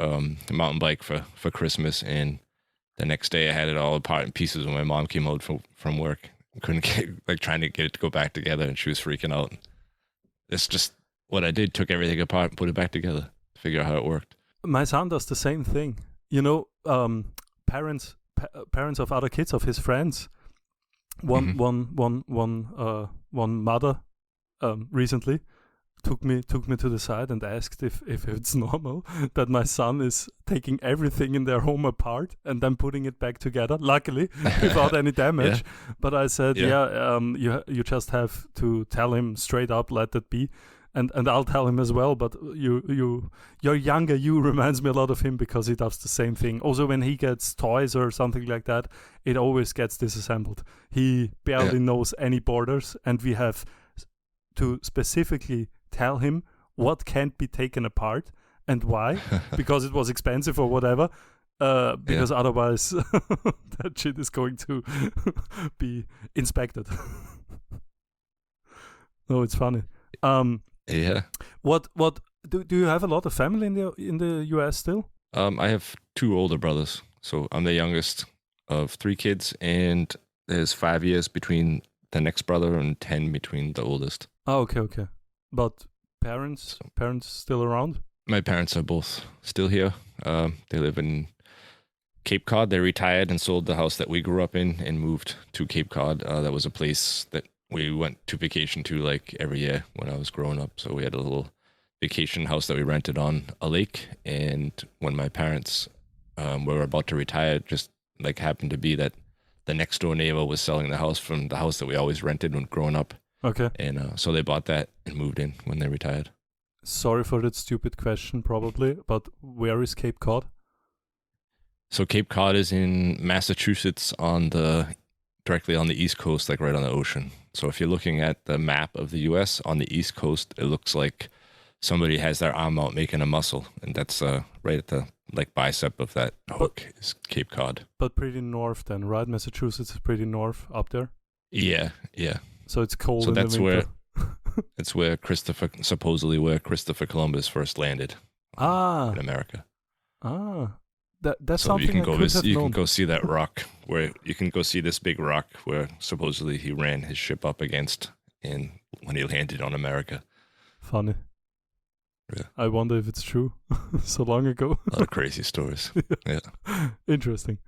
mountain bike for Christmas, and the next day I had it all apart in pieces when my mom came out from work. Couldn't get, trying to get it to go back together, and she was freaking out. It's just what I did, took everything apart and put it back together, figure out how it worked. My son does the same thing. parents of other kids of his friends. One mother recently took me to the side and asked if it's normal that my son is taking everything in their home apart and then putting it back together, luckily without any damage. But I said, you just have to tell him straight up, let it be. And I'll tell him as well, but your younger you reminds me a lot of him because he does the same thing. Also, when he gets toys or something like that, it always gets disassembled. He barely knows any borders, and we have to specifically tell him what can't be taken apart and why, because it was expensive or whatever, because otherwise that shit is going to be inspected. No, it's funny. What do you have a lot of family in the US still? I have 2 older brothers, so I'm the youngest of 3 kids, and there's 5 years between the next brother and 10 between the oldest. Oh, okay. But parents still around? My parents are both still here. They live in Cape Cod. They retired and sold the house that we grew up in and moved to Cape Cod. That was a place that we went to vacation to like every year when I was growing up. So we had a little vacation house that we rented on a lake. And when my parents were about to retire, it just like happened to be that the next door neighbor was selling the house from the house that we always rented when growing up. Okay. And so they bought that and moved in when they retired. Sorry for that stupid question, probably, but where is Cape Cod? So Cape Cod is in Massachusetts directly on the East Coast, like right on the ocean. So if you're looking at the map of the US on the East Coast, it looks like somebody has their arm out making a muscle. And that's right at the like bicep of that hook is Cape Cod. But pretty north then, right? Massachusetts is pretty north up there? Yeah. So it's cold so in that's the winter. It's where supposedly where Christopher Columbus first landed in America. That's so something you can I go could have you known. can go see that rock where you can go see this big rock where supposedly he ran his ship up against and when he landed on America. Funny. Yeah. I wonder if it's true. So long ago. A lot of crazy stories. Yeah. Interesting.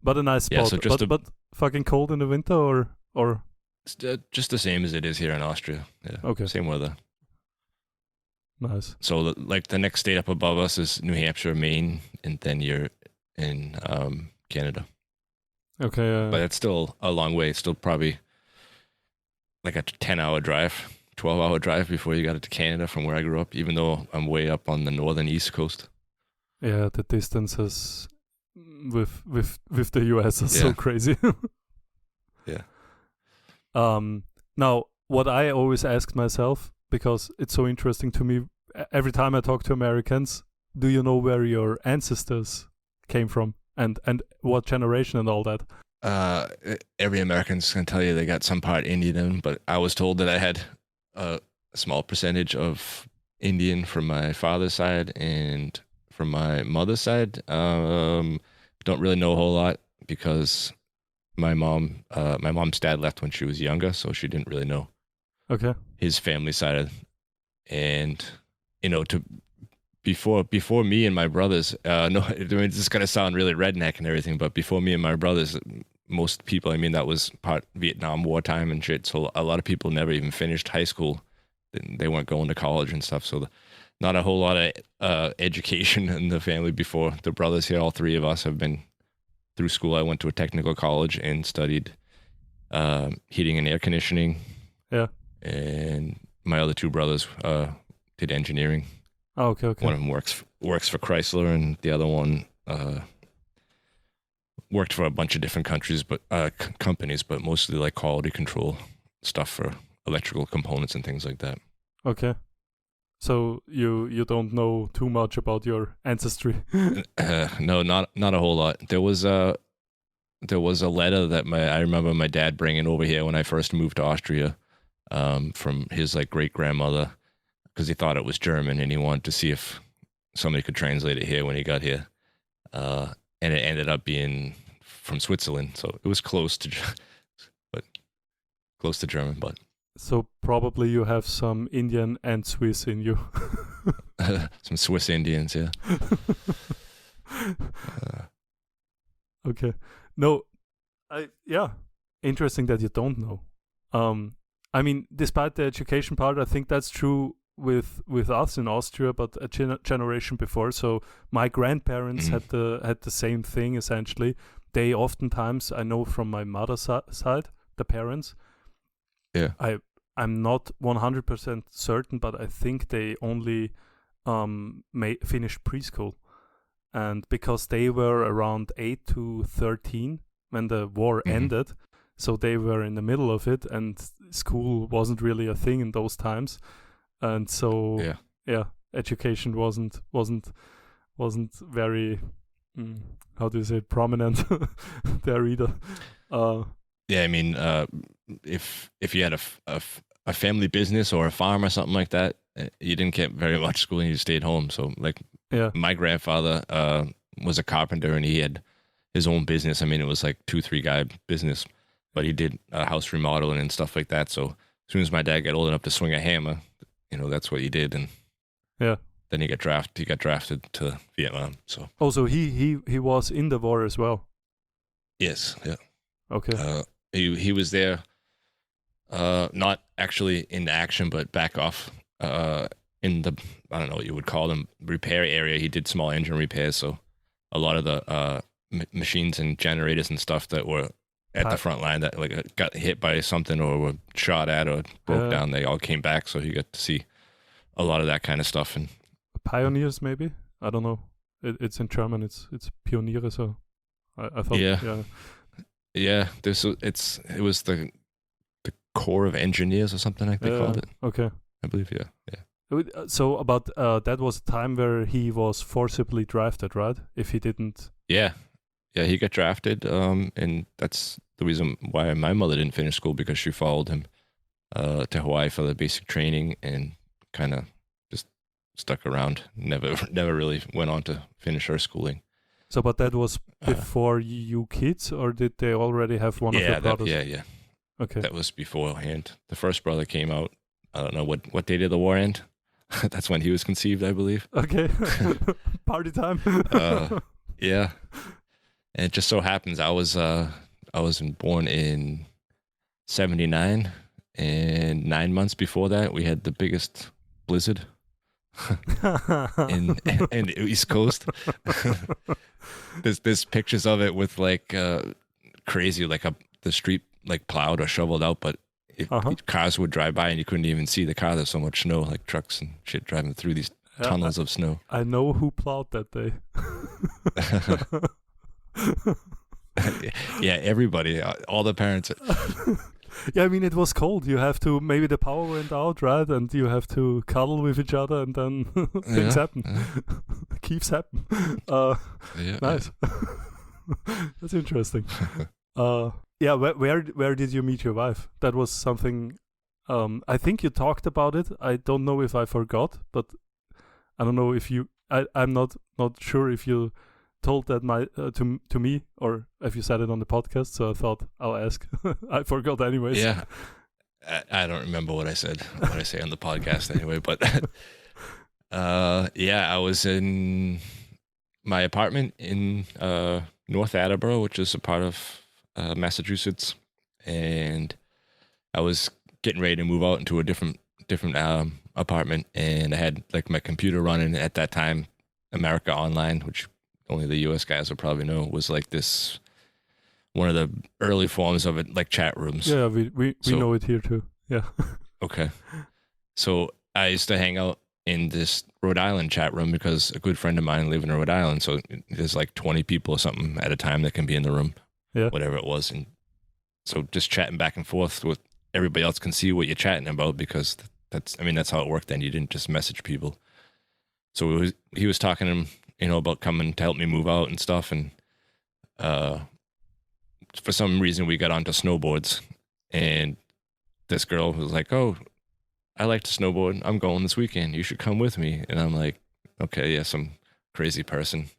But a nice spot. Yeah, so just but fucking cold in the winter or It's just the same as it is here in Austria. Yeah. Okay. Same weather. Nice. So like the next state up above us is New Hampshire, Maine, and then you're in Canada. Okay. But it's still a long way. It's still probably like a 10-hour drive, 12-hour drive before you got to Canada from where I grew up, even though I'm way up on the northern East Coast. Yeah, the distances with the US are so crazy. Yeah. Now, what I always ask myself, because it's so interesting to me, every time I talk to Americans, do you know where your ancestors came from and what generation and all that? Every American's going to tell you they got some part Indian in them, but I was told that I had a small percentage of Indian from my father's side and from my mother's side. Don't really know a whole lot because my mom's dad left when she was younger, so she didn't really know his family side. And before me and my brothers, this is gonna sound really redneck and everything, but before me and my brothers, most people, that was part Vietnam War time and shit. So a lot of people never even finished high school. They weren't going to college and stuff. So not a whole lot of education in the family before the brothers here. All 3 of us have been through school. I went to a technical college and studied heating and air conditioning. Yeah. And my other 2 brothers did engineering. Oh, okay. One of them works for Chrysler, and the other one worked for a bunch of different companies, but mostly like quality control stuff for electrical components and things like that. Okay. So you don't know too much about your ancestry? No, not a whole lot. There was a letter that I remember my dad bringing over here when I first moved to Austria, from his like great grandmother, because he thought it was German and he wanted to see if somebody could translate it here when he got here. And it ended up being from Switzerland, so it was close to German, but. So probably you have some Indian and Swiss in you. Some Swiss Indians, yeah. Okay. No, interesting that you don't know. I mean, despite the education part, I think that's true with us in Austria, but a generation before. So my grandparents had the same thing essentially. They oftentimes, I know from my mother's side, the parents. Yeah. I'm not 100% certain, but I think they only finished preschool, and because they were around 8 to 13 when the war ended, so they were in the middle of it, and school wasn't really a thing in those times, and so education wasn't very how do you say, prominent there either. I mean, if you had a family business or a farm or something like that, you didn't get very much schooling. You stayed home. So like my grandfather was a carpenter, and he had his own business. I mean, it was like 2-3 guy business, but he did house remodeling and stuff like that. So as soon as my dad got old enough to swing a hammer, that's what he did. And then he got drafted to Vietnam. So also he was in the war as well. Yes. Yeah. Okay. He was there, not actually in action, but back off in the, I don't know what you would call them, repair area. He did small engine repairs, so a lot of the machines and generators and stuff that were at the front line that like got hit by something or were shot at or broke down, they all came back, so he got to see a lot of that kind of stuff. And pioneers, maybe, I don't know. It's in German. It's Pioniere. So I thought. Yeah, it was the Corps of Engineers or something like they called it. Okay. I believe, yeah. So about that was a time where he was forcibly drafted, right? If he didn't. Yeah, he got drafted, and that's the reason why my mother didn't finish school, because she followed him to Hawaii for the basic training and kind of just stuck around. Never really went on to finish her schooling. So, but that was before you kids, or did they already have one of your brothers? Yeah. Okay. That was beforehand. The first brother came out, I don't know what day did the war end. That's when he was conceived, I believe. Okay. Party time. Yeah. And it just so happens I was born in 79, and 9 months before that we had the biggest blizzard in the East Coast. There's pictures of it with like crazy, like the street like plowed or shoveled out, but cars would drive by and you couldn't even see the car. There's so much snow, like trucks and shit driving through these tunnels of snow. I know who plowed that day. Yeah, everybody, all the parents. Yeah, I mean, it was cold. You have to, maybe the power went out, right? And you have to cuddle with each other, and then things happen. Keeps happening. Nice. That's interesting. Yeah, where did you meet your wife? That was something. I think you talked about it. I don't know if I forgot, but I don't know if you. I'm not sure if you told that to me, or if you said it on the podcast, so I thought I'll ask. I forgot anyways. Yeah, I don't remember what I said on the podcast anyway, but I was in my apartment in North Attleboro, which is a part of Massachusetts, and I was getting ready to move out into a different apartment, and I had like my computer running at that time. America Online, which only the US guys will probably know, was like this, one of the early forms of it, like chat rooms. Yeah, we know it here too. Yeah. Okay. So I used to hang out in this Rhode Island chat room because a good friend of mine lived in Rhode Island. So there's like 20 people or something at a time that can be in the room, whatever it was. And so just chatting back and forth with everybody else can see what you're chatting about, because that's how it worked then. You didn't just message people. So he was talking to him, about coming to help me move out and stuff. And for some reason we got onto snowboards, and this girl was like, "Oh, I like to snowboard. I'm going this weekend. You should come with me." And I'm like, "Okay, yeah, some crazy person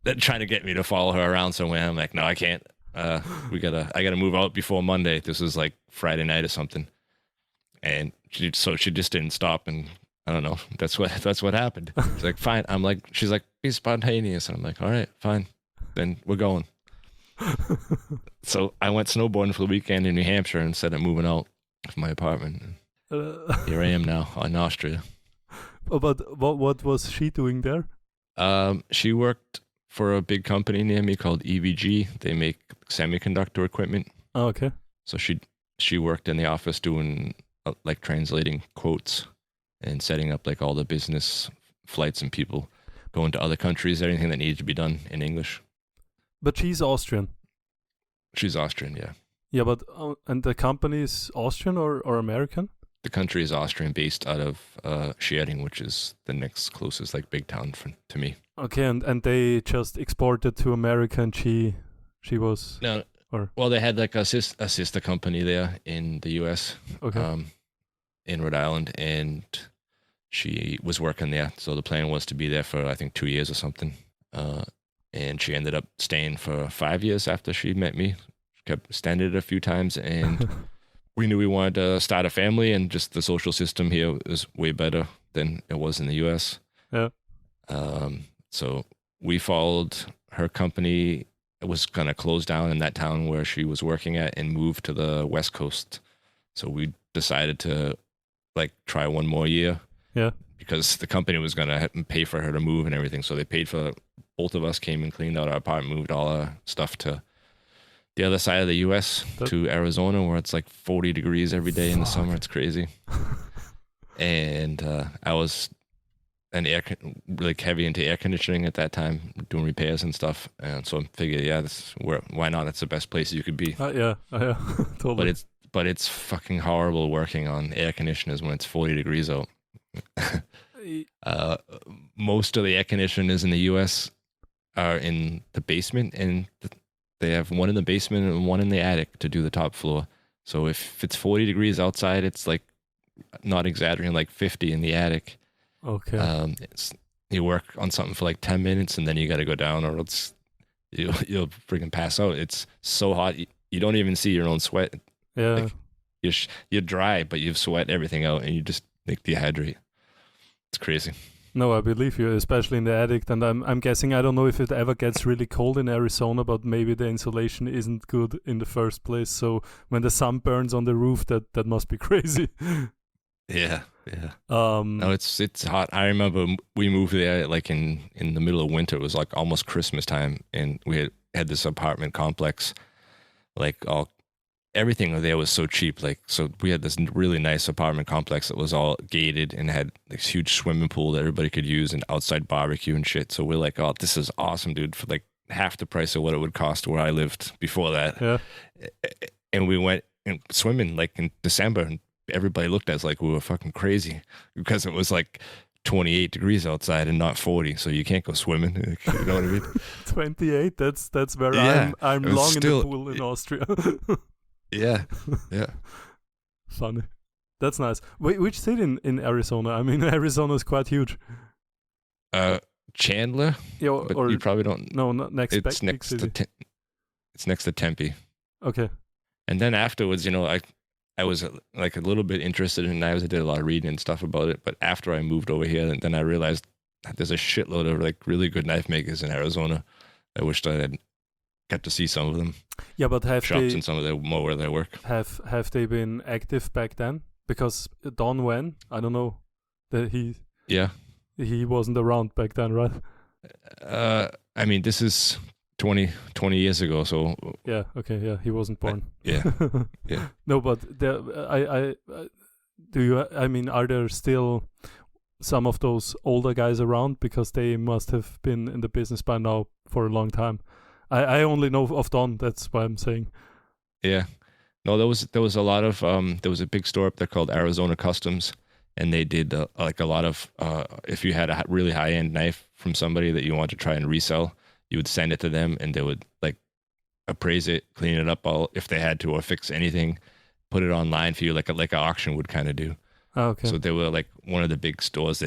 that trying to get me to follow her around somewhere." I'm like, "No, I can't. I gotta move out before Monday." This was like Friday night or something. And she just didn't stop, and I don't know. That's what happened. She's like, "Fine." She's like, "Be spontaneous." And I'm like, "All right, fine." then we're going. So I went snowboarding for the weekend in New Hampshire instead of moving out of my apartment. Here I am now in Austria. But what was she doing there? She worked for a big company near me called EVG. They make semiconductor equipment. Oh, okay. So she worked in the office doing like translating quotes and setting up like all the business flights and people going to other countries, anything that needed to be done in English. But she's Austrian. She's Austrian, yeah. Yeah, but and the company is Austrian or American? The country is Austrian, based out of Schering, which is the next closest like big town to me. Okay, and they just exported to America, and she was No, or well, they had like a sister company there in the U.S. okay. In Rhode Island, and she was working there. So the plan was to be there for I think 2 years or something. And she ended up staying for 5 years after she met me. Kept extended it a few times, and we knew we wanted to start a family, and just the social system here is way better than it was in the U.S. Yeah. So we followed her company. It was going to close down in that town where she was working at and move to the West Coast. So we decided to like try one more year. Yeah. Because the company was going to pay for her to move and everything. So they paid for both of us, came and cleaned out our apartment, moved all our stuff to the other side of the U.S. to Arizona, where it's like 40 degrees every day in the summer. It's crazy. And I was like heavy into air conditioning at that time, doing repairs and stuff. And so I figured, yeah, why not? It's the best place you could be. Yeah, totally. But it's fucking horrible working on air conditioners when it's 40 degrees out. Most of the air conditioners in the U.S. are in the basement, and they have one in the basement and one in the attic to do the top floor. So if it's 40 degrees outside, it's like, not exaggerating, like 50 in the attic. Okay. You work on something for like 10 minutes, and then you got to go down, or you'll freaking pass out. It's so hot, you don't even see your own sweat. Yeah. Like, you're dry, but you've sweat everything out, and you just like dehydrate. It's crazy. No, I believe you, especially in the attic. And I'm guessing, I don't know if it ever gets really cold in Arizona, but maybe the insulation isn't good in the first place. So when the sun burns on the roof, that must be crazy. Yeah. No, it's hot. I remember we moved there like in the middle of winter. It was like almost Christmas time, and we had this apartment complex, like everything there was so cheap. Like, so we had this really nice apartment complex that was all gated and had this huge swimming pool that everybody could use and outside barbecue and shit. So we're like, oh, this is awesome, dude, for like half the price of what it would cost where I lived before that. Yeah. And we went swimming like in December, and everybody looked at us like we were fucking crazy because it was like 28 degrees outside and not 40, so you can't go swimming. You know what I mean? 28. That's where Yeah, I'm it was long still- in the pool in Austria. Yeah. Funny. That's nice. Wait, which city in Arizona? I mean, Arizona is quite huge. Chandler, Yeah, but or you probably don't. no, not next. It's big next city. to it's next to Tempe. Okay. And then afterwards, I was like a little bit interested in knives. I did a lot of reading and stuff about it. But after I moved over here, then I realized that there's a shitload of like really good knife makers in Arizona. I wished I had got to see some of them. Yeah, but have Shops they and some of them more where they work. have they been active back then? Because Don Wen, I don't know, that Yeah. he wasn't around back then, right? I mean, this is 20 years ago, so Yeah. Okay. Yeah, he wasn't born. yeah. Yeah. No, but there, I do you? I mean, are there still some of those older guys around? Because they must have been in the business by now for a long time. I only know of Don. That's why I'm saying. Yeah. No, there was a lot of there was a big store up there called Arizona Customs, and they did like a lot of if you had a really high end knife from somebody that you want to try and resell, you would send it to them, and they would like appraise it, clean it up all if they had to, or fix anything, put it online for you, like an auction would kind of do. Oh, okay. So they were like one of the big stores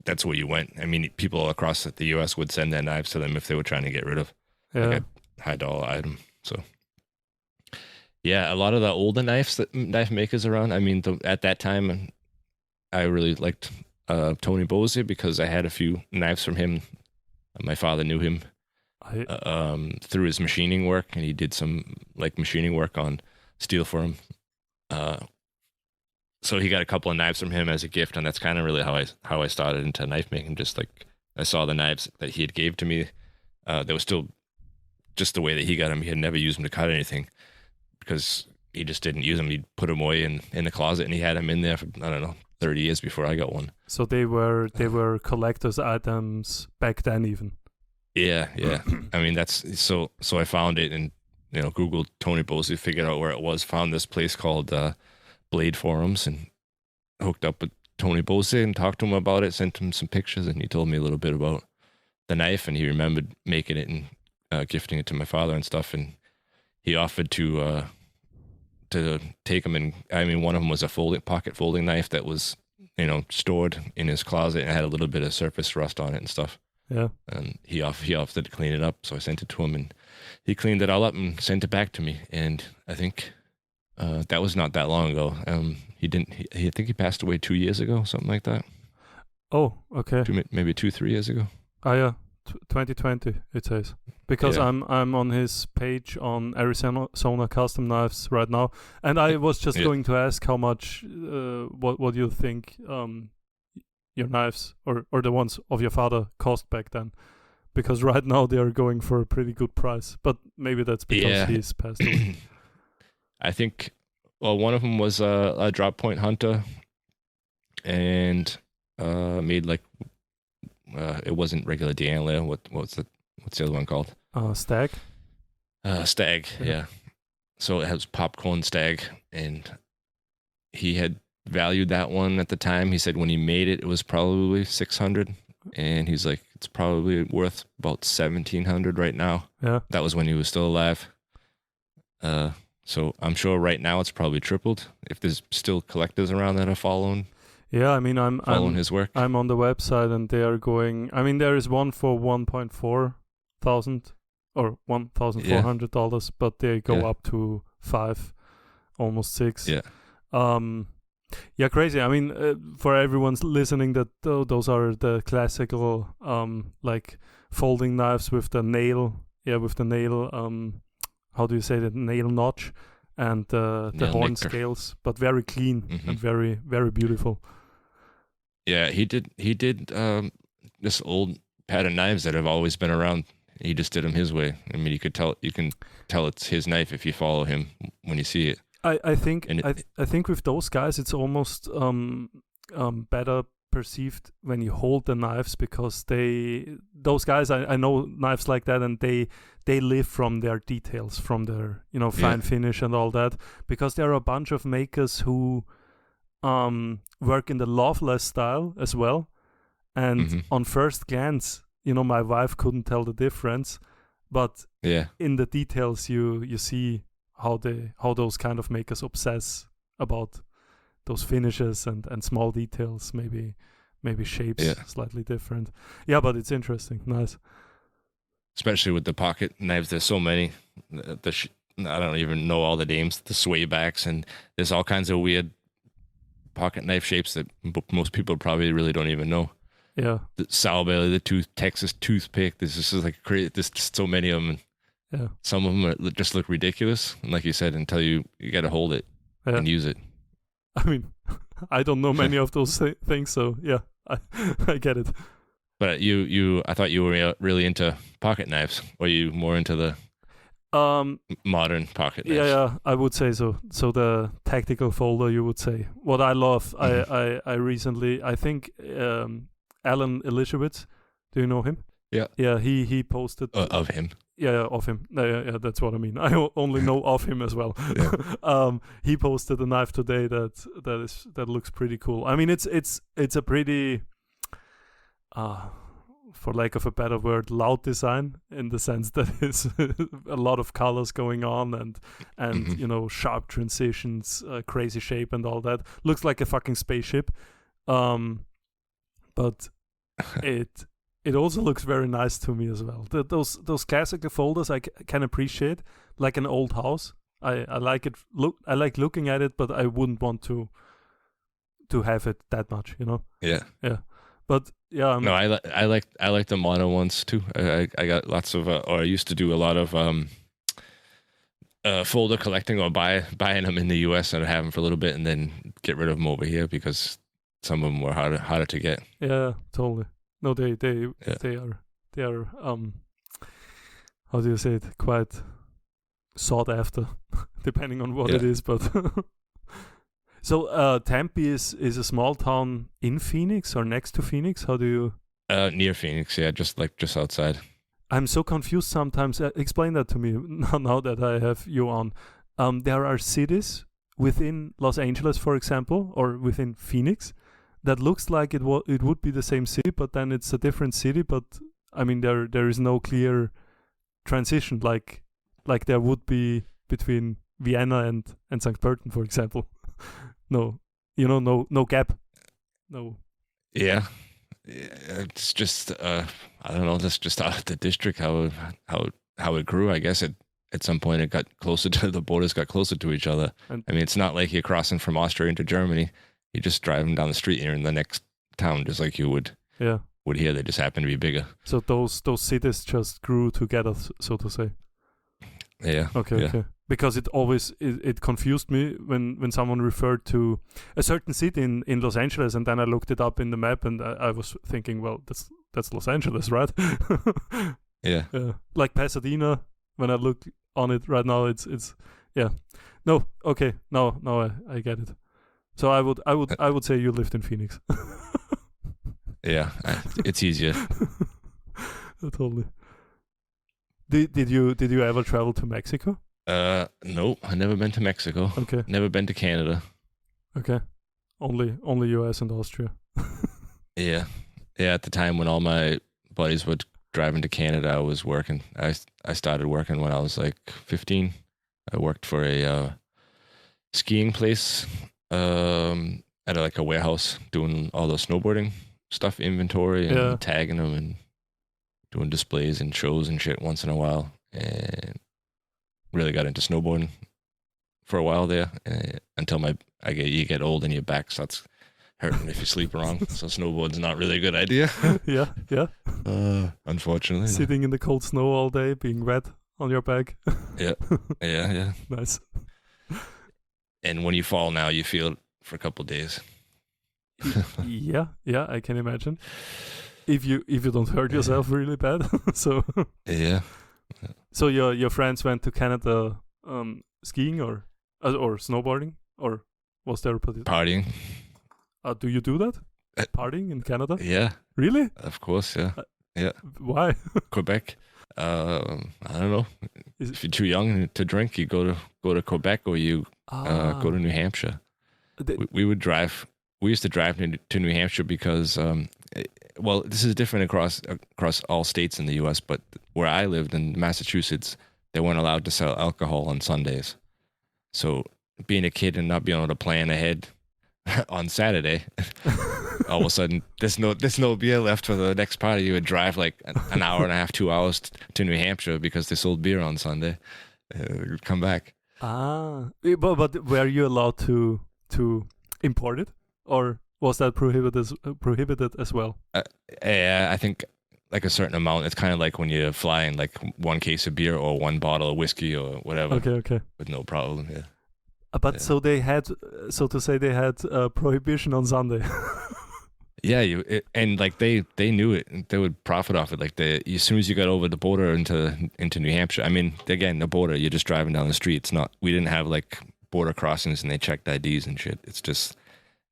that's where you went. I mean, people across the U.S. would send their knives to them if they were trying to get rid of Yeah. like a high dollar item. So yeah, a lot of the older knife makers around. I mean, at that time, I really liked Tony Bosey because I had a few knives from him. My father knew him through his machining work, and he did some like machining work on steel for him. So he got a couple of knives from him as a gift, and that's kind of really how I started into knife making. Just like I saw the knives that he had gave to me, that was still just the way that he got them. He had never used them to cut anything because he just didn't use them. He'd put them away in the closet, and he had them in there for, I don't know, 30 years before I got one. So they were collector's items back then, even. Yeah. I mean, that's so I found it and Googled Tony Bosey, figured out where it was, found this place called Blade Forums, and hooked up with Tony Bosey and talked to him about it, sent him some pictures, and he told me a little bit about the knife, and he remembered making it and gifting it to my father and stuff, and he offered to take them, and I mean, one of them was a pocket folding knife that was stored in his closet and had a little bit of surface rust on it and stuff. Yeah. And he offered to clean it up, so I sent it to him, and he cleaned it all up and sent it back to me. And I think that was not that long ago. I think he passed away 2 years ago, something like that. Oh, okay. Maybe 2-3 years ago. Oh yeah, 2020 it says, because Yeah. I'm on his page on Arizona Custom Knives right now, and I was just going to ask how much. What do you think? Your knives or the ones of your father cost back then, because right now they are going for a pretty good price, but maybe that's because he's passed away. I think, well, one of them was a drop point hunter, and made like it wasn't regular deantler. What's the other one called? Stag. Stag, yeah. So it has popcorn stag, and he had valued that one at the time. He said when he made it, it was probably $600, and he's like, it's probably worth about $1,700 right now. Yeah, that was when he was still alive. So I'm sure right now it's probably tripled if there's still collectors around that are following. Yeah, I mean, I'm his work. I'm on the website, and they are going. I mean, there is one for $1.4 thousand or $1,400, but they go up to $5,000, almost $6,000. Yeah. Yeah, crazy. I mean, for everyone's listening, that those are the classical like folding knives with the nail. Yeah, with the nail. How do you say that? Nail notch and the horn scales, but very clean and very, very beautiful. Yeah, he did this old pattern knives that have always been around. He just did them his way. I mean, you can tell it's his knife if you follow him when you see it. I think with those guys, it's almost better perceived when you hold the knives, because those guys, I know knives like that, and they live from their details, from their fine finish and all that, because there are a bunch of makers who work in the loveless style as well, and on first glance, my wife couldn't tell the difference, but in the details you see how those kind of makers obsess about those finishes and small details, maybe shapes slightly different. Yeah, but it's interesting. Nice. Especially with the pocket knives, there's so many. I don't even know all the names. The sway backs, and there's all kinds of weird pocket knife shapes that most people probably really don't even know. Yeah. The Sal Bailey, the Texas toothpick. There's just like crazy. There's so many of them. Yeah. Some of them just look ridiculous, and like you said, until you got to hold it and use it. I mean, I don't know many of those things, so yeah, I get it. But I thought you were really into pocket knives. Or you more into the modern pocket knives? Yeah, I would say so. So the tactical folder, you would say. What I love, I recently, I think Alan Elishewitz, do you know him? Yeah. Yeah, he posted of him. Yeah, of him. Yeah, that's what I mean. I only know of him as well. Yeah. He posted a knife today that looks pretty cool. I mean, it's a pretty, for lack of a better word, loud design, in the sense that it's a lot of colors going on and sharp transitions, crazy shape and all that. Looks like a fucking spaceship, but it also looks very nice to me as well. Those classical folders I can appreciate, like an old house. I like it. I like looking at it, but I wouldn't want to have it that much. Yeah. Yeah. But yeah, No, I like the mono ones too. I got lots of, or I used to do a lot of folder collecting or buying them in the U.S. and have them for a little bit and then get rid of them over here because some of them were harder to get. Yeah, totally. No, they are how do you say it? Quite sought after, depending on what it is. But so Tempe is a small town in Phoenix or next to Phoenix. How do you? Near Phoenix, yeah, just outside. I'm so confused sometimes. Explain that to me now that I have you on. There are cities within Los Angeles, for example, or within Phoenix, that looks like it would be the same city, but then it's a different city. But I mean, there is no clear transition like there would be between Vienna and St. Pölten, for example. No gap. No. Yeah. It's just I don't know. That's just out of the district how it grew. I guess at some point it got closer to the borders, got closer to each other. And I mean, it's not like you're crossing from Austria into Germany. You're just driving down the street and you're in the next town, just like you would here. They just happen to be bigger. So those cities just grew together, so to say. Yeah. Okay. Because it always it confused me when someone referred to a certain city in Los Angeles, and then I looked it up in the map, and I was thinking, well, that's Los Angeles, right? Yeah. Like Pasadena. When I look on it right now, it's yeah. No, okay, now I get it. So I would say you lived in Phoenix. Yeah, it's easier. Totally. Did you ever travel to Mexico? Nope, I've never been to Mexico. Okay. Never been to Canada. Okay. Only US and Austria. Yeah. At the time when all my buddies were driving to Canada, I was working. I started working when I was like 15. I worked for a skiing place at like a warehouse doing all the snowboarding stuff, inventory and tagging them and doing displays and shows and shit once in a while. And really got into snowboarding for a while there until you get old and your back starts hurting if you sleep wrong. So snowboarding's not really a good idea. Yeah. Unfortunately. Sitting in the cold snow all day, being wet on your back. Yeah. Nice. And when you fall now, you feel it for a couple of days. Yeah, I can imagine. If you don't hurt yourself really bad. So yeah. So your friends went to Canada skiing or snowboarding, or was there a partying? Do you do that? Partying in Canada? Yeah. Really? Of course, yeah. Yeah. Why? Quebec. I don't know. If you're too young to drink, you go to Quebec or you go to New Hampshire. We would drive. We used to drive to New Hampshire because, well, this is different across all states in the U.S., but where I lived in Massachusetts, they weren't allowed to sell alcohol on Sundays. So being a kid and not being able to plan ahead on Saturday, all of a sudden there's no beer left for the next party. You would drive like an hour and a half, 2 hours to New Hampshire because they sold beer on Sunday. You'd come back. But were you allowed to import it, or was that prohibited as well? I think like a certain amount. It's kind of like when you're flying, like one case of beer or one bottle of whiskey or whatever. Okay. With no problem. Yeah. But so they had, so to say, they had prohibition on Sunday. Yeah, they knew it. They would profit off it. Like as soon as you got over the border into New Hampshire. I mean, again, the border, you're just driving down the street. It's not. We didn't have like border crossings and they checked IDs and shit. It's just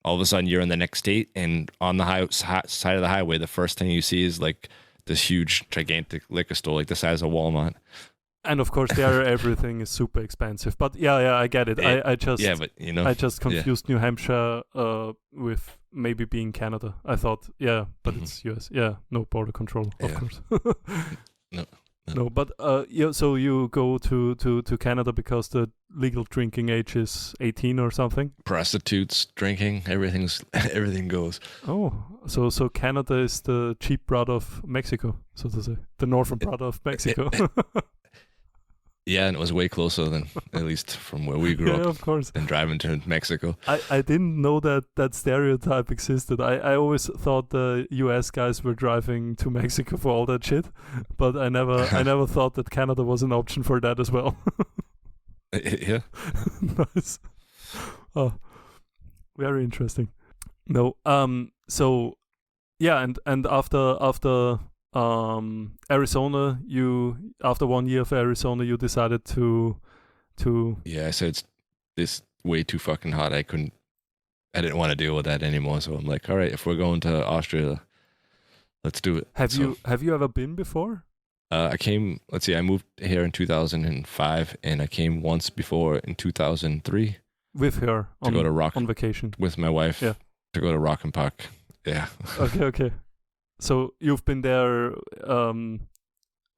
all of a sudden you're in the next state and on the side of the highway, the first thing you see is like this huge, gigantic liquor store, like the size of Walmart. And of course, there everything is super expensive. But yeah, I get it. I just I just confused New Hampshire with maybe being Canada. I thought, but it's US. Yeah, no border control, of course. No, but so you go to Canada because the legal drinking age is 18 or something. Prostitutes, drinking, everything goes. Oh, so Canada is the cheap brother of Mexico, so to say, the northern brother of Mexico. Yeah, and it was way closer than, at least from where we grew Yeah, up, of course. than driving to Mexico. I didn't know that stereotype existed. I always thought the US guys were driving to Mexico for all that shit, but I never thought that Canada was an option for that as well. Yeah. Nice. Oh, very interesting. No, so yeah, and after Arizona, after 1 year of Arizona, you decided to Yeah, I said it's way too fucking hot. I didn't want to deal with that anymore. So I'm like, all right, if we're going to Austria, let's do it. Have you ever been before? I moved here in 2005, and I came once before in 2003 with her to go to Rock on vacation with my wife. Yeah. To go to Rock and Park. Yeah. Okay. So you've been there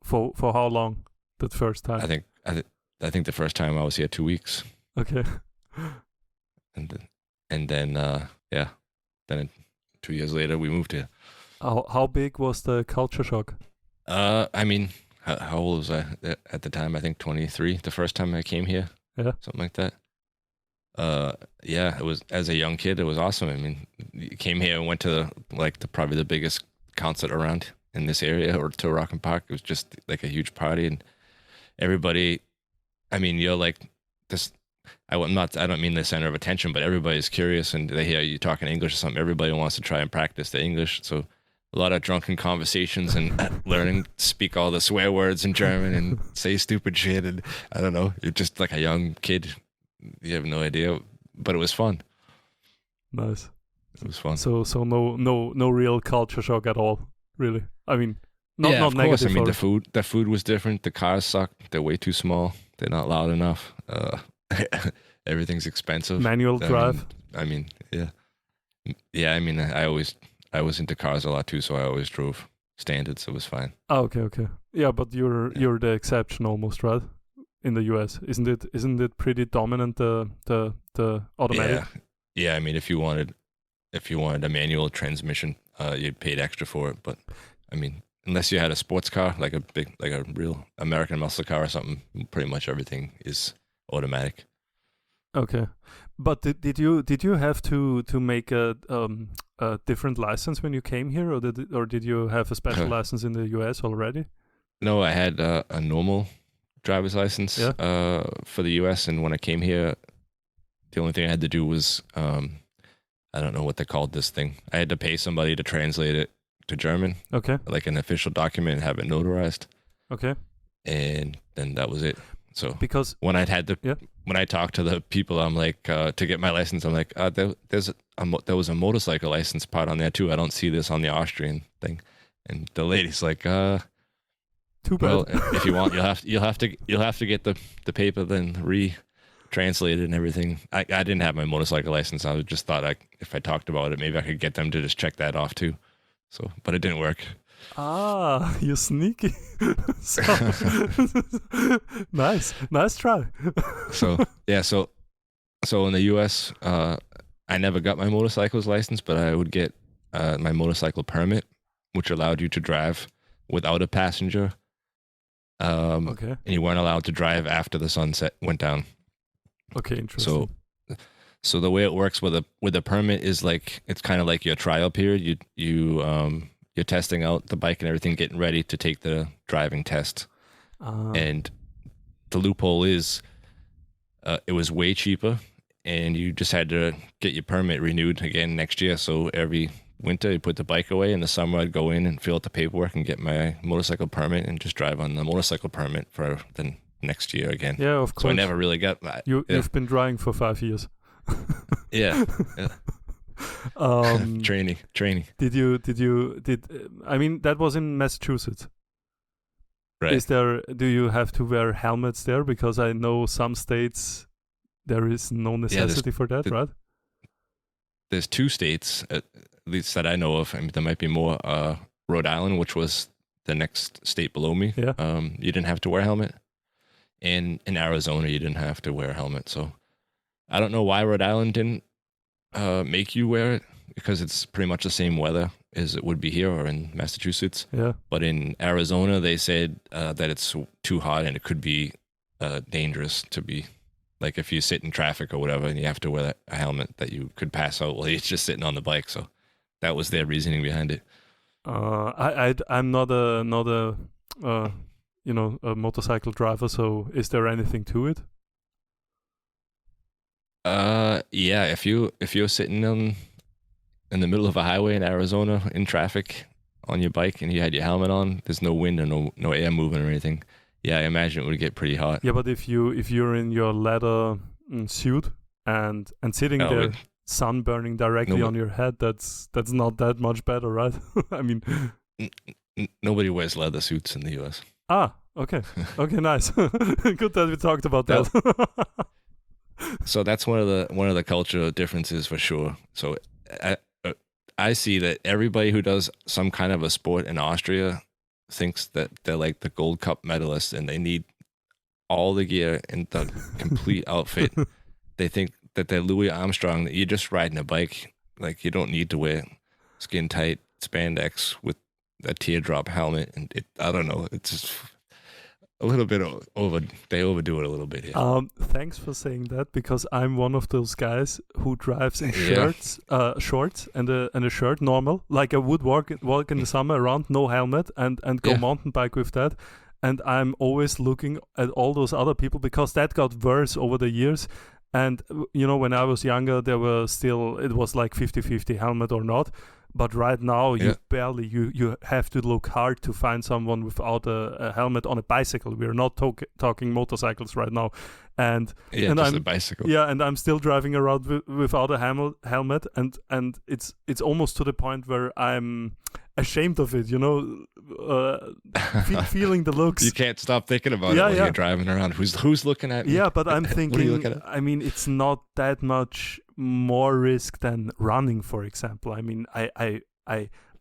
for how long? That first time? I think the first time I was here 2 weeks. Okay. And then then 2 years later we moved here. How big was the culture shock? I mean, how old was I at the time? I think 23. The first time I came here. Yeah. Something like that. Yeah, it was, as a young kid, it was awesome. I mean, you came here and went to probably the biggest concert around in this area, or to Rock and Park. It was just like a huge party, and everybody, I mean, you're like this. I don't mean the center of attention, but everybody's curious, and they hear you talking English or something. Everybody wants to try and practice the English. So a lot of drunken conversations and learning to speak all the swear words in German and say stupid shit. And I don't know, you're just like a young kid. You have no idea, but it was fun. Nice. It was fun. So no real culture shock at all, really. I mean, not of negative. Course. I mean, the food was different. The cars suck. They're way too small. They're not loud enough. Everything's expensive. Manual drive. I mean, yeah. I mean, I was into cars a lot too, so I always drove standards. So it was fine. Oh, okay. Yeah, but you're the exception almost, right? In the US, isn't it pretty dominant, the automatic? Yeah. I mean, if you wanted a manual transmission, you paid extra for it. But I mean, unless you had a sports car, like a real American muscle car or something, pretty much everything is automatic. Okay, but did you have to make a different license when you came here, or did you have a special license in the US already? No, I had a normal driver's license for the US, and when I came here, the only thing I had to do was I don't know what they called this thing. I had to pay somebody to translate it to German, like an official document, and have it notarized. Okay, and then that was it. So because when I talked to the people, I'm like, to get my license, I'm like, there was a motorcycle license part on there too. I don't see this on the Austrian thing. And the lady's like, too bad. Well, if you want, you'll have to get the paper then retranslated and everything. I didn't have my motorcycle license. I just thought if I talked about it, maybe I could get them to just check that off too. So, but it didn't work. Ah, you sneaky. Nice try. So in the US, I never got my motorcycle's license, but I would get my motorcycle permit, which allowed you to drive without a passenger. And you weren't allowed to drive after the sunset went down. Okay, interesting. So the way it works with a permit is like, it's kind of like your trial period. You're testing out the bike and everything, getting ready to take the driving test. And the loophole is, it was way cheaper, and you just had to get your permit renewed again next year. So every winter, you put the bike away. In the summer, I'd go in and fill out the paperwork and get my motorcycle permit and just drive on the motorcycle permit for the next year again. Yeah, of course. So I never really got that. You've been driving for 5 years. Yeah. Training. I mean, that was in Massachusetts. Right. Do you have to wear helmets there? Because I know some states there is no necessity for that, right? There's 2 states, at least that I know of. I mean, there might be more. Rhode Island, which was the next state below me. Yeah. You didn't have to wear a helmet. And in Arizona, you didn't have to wear a helmet. So I don't know why Rhode Island didn't make you wear it, because it's pretty much the same weather as it would be here or in Massachusetts. Yeah. But in Arizona, they said that it's too hot and it could be dangerous to be. Like if you sit in traffic or whatever and you have to wear a helmet, that you could pass out while you're just sitting on the bike. So that was their reasoning behind it. I'm not a a motorcycle driver. So is there anything to it? Yeah. If you're sitting in the middle of a highway in Arizona in traffic on your bike and you had your helmet on, there's no wind and no air moving or anything. Yeah, I imagine it would get pretty hot. Yeah, but if you're in your leather suit and sitting there, sun burning directly on your head, that's not that much better, right? I mean, nobody wears leather suits in the U.S. Ah, okay, nice. Good that we talked about that. So that's one of the cultural differences for sure. So I see that everybody who does some kind of a sport in Austria thinks that they're like the Gold Cup medalists and they need all the gear and the complete outfit. They think that they're Louis Armstrong, that you're just riding a bike. Like you don't need to wear skin tight spandex with a teardrop helmet. And I don't know, it's just a little bit they overdo it a little bit here. Thanks for saying that, because I'm one of those guys who drives in shorts and a shirt normal, like I would walk in the summer around, no helmet, and go mountain bike with that. And I'm always looking at all those other people, because that got worse over the years. And when I was younger, it was like 50-50 helmet or not. But right now, you have to look hard to find someone without a helmet on a bicycle. We're not talking motorcycles right now, and just I'm a bicycle. Yeah, and I'm still driving around without a helmet, and it's almost to the point where I'm ashamed of it. Feeling the looks. You can't stop thinking about it when you're driving around. Who's looking at me? Yeah, but I'm thinking. I mean, it's not that much more risk than running, for example. I mean, I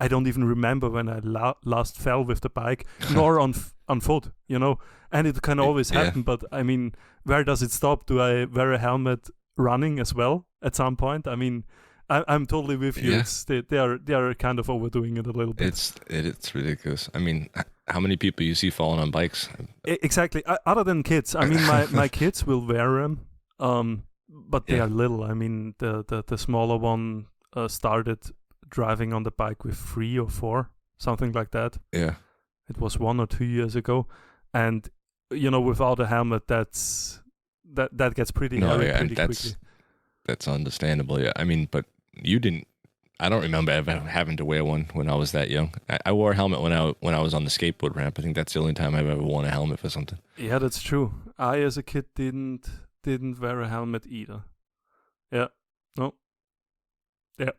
don't even remember when I last fell with the bike, nor on foot, and it can always happen. But I mean, where does it stop? Do I wear a helmet running as well at some point? I mean, I'm totally with you. Yeah. They are kind of overdoing it a little bit. It's ridiculous. I mean, how many people you see falling on bikes? Exactly. Other than kids, I mean, my kids will wear them. But they are little. I mean, the smaller one started driving on the bike with 3 or 4, something like that. Yeah. It was 1 or 2 years ago. And, without a helmet, that gets pretty heavy pretty quickly. That's understandable, yeah. I mean, but I don't remember ever having to wear one when I was that young. I wore a helmet when I was on the skateboard ramp. I think that's the only time I've ever worn a helmet for something. Yeah, that's true. I, as a kid, didn't wear a helmet either. Yeah. No. Yeah.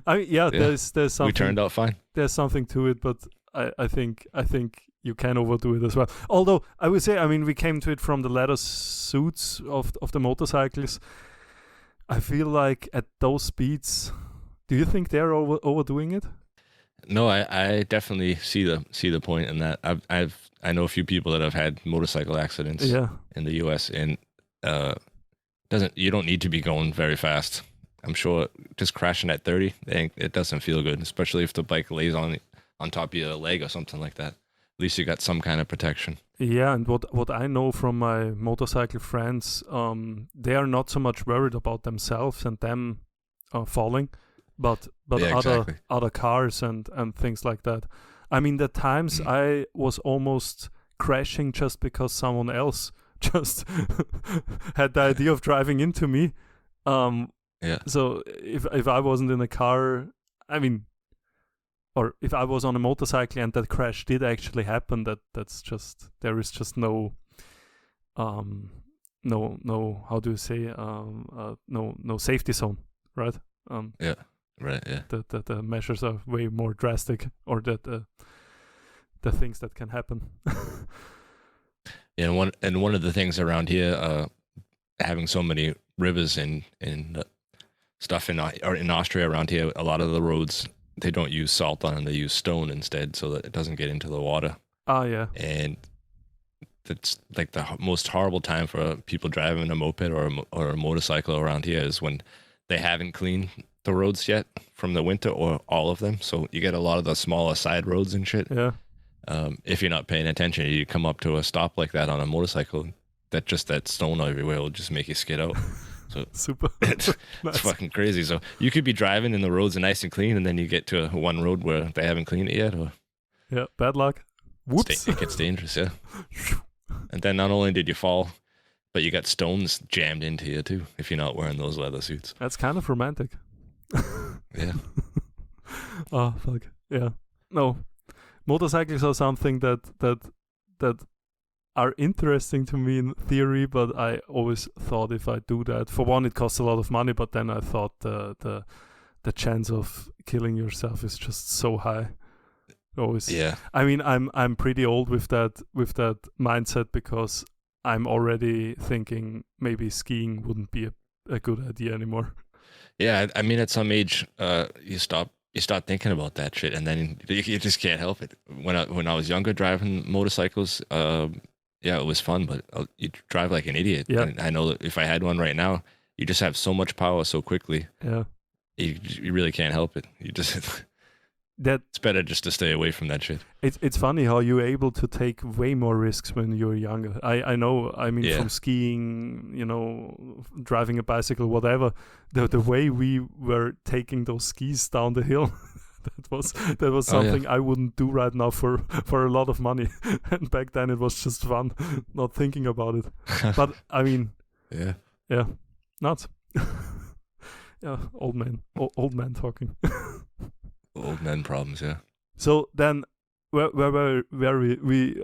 There's something. We turned out fine. There's something to it, but I think you can overdo it as well. Although I would say, I mean, we came to it from the leather suits of the motorcycles. I feel like at those speeds, do you think they're overdoing it? No, I definitely see the point in that. I know a few people that have had motorcycle accidents in the U.S. and you don't need to be going very fast. I'm sure just crashing at 30, it doesn't feel good, especially if the bike lays on top of your leg or something like that. At least you got some kind of protection. Yeah, and what I know from my motorcycle friends, they are not so much worried about themselves and them falling, but other cars and things like that. I mean, the times I was almost crashing just because someone else just had the idea of driving into me. So if I wasn't in a car, I mean, or if I was on a motorcycle and that crash did actually happen, that's just, there is just no how do you say, no safety zone, right? Right. Yeah. The measures are way more drastic, or that the things that can happen. Yeah, and one of the things around here, having so many rivers and stuff in Austria around here, a lot of the roads, they don't use salt on them, they use stone instead, so that it doesn't get into the water. Yeah. And that's like the most horrible time for people driving a moped or a motorcycle around here is when they haven't cleaned the roads yet from the winter, or all of them. So you get a lot of the smaller side roads and shit. Yeah. if you're not paying attention, you come up to a stop like that on a motorcycle. That stone everywhere will just make you skid out. So Super. it's Nice. fucking crazy. So you could be driving and the roads are nice and clean, and then you get to one road where they haven't cleaned it yet, or Yeah, bad luck. Whoops. it gets dangerous. Yeah. And then not only did you fall, but you got stones jammed into you too if you're not wearing those leather suits. That's kind of romantic. Yeah. Oh fuck. Yeah. No. Motorcycles are something that are interesting to me in theory, but I always thought if I do that, for one, it costs a lot of money, but then I thought the chance of killing yourself is just so high. Always. Yeah. I mean, I'm pretty old with that mindset, because I'm already thinking maybe skiing wouldn't be a good idea anymore. Yeah. I mean, at some age, you start thinking about that shit, and then you just can't help it. When I was younger, driving motorcycles, yeah, it was fun, but you drive like an idiot. Yeah. And I know that if I had one right now, you just have so much power so quickly. Yeah. You really can't help it. You just That it's better just to stay away from that shit. it's funny how you're able to take way more risks when you're younger. I know. I mean, Yeah. from skiing, driving a bicycle, whatever. The way we were taking those skis down the hill, that was Oh, yeah. something I wouldn't do right now for a lot of money. And back then it was just fun, not thinking about it. But I mean, Yeah. nuts. Yeah, old man talking. Old man problems, yeah. So then, where we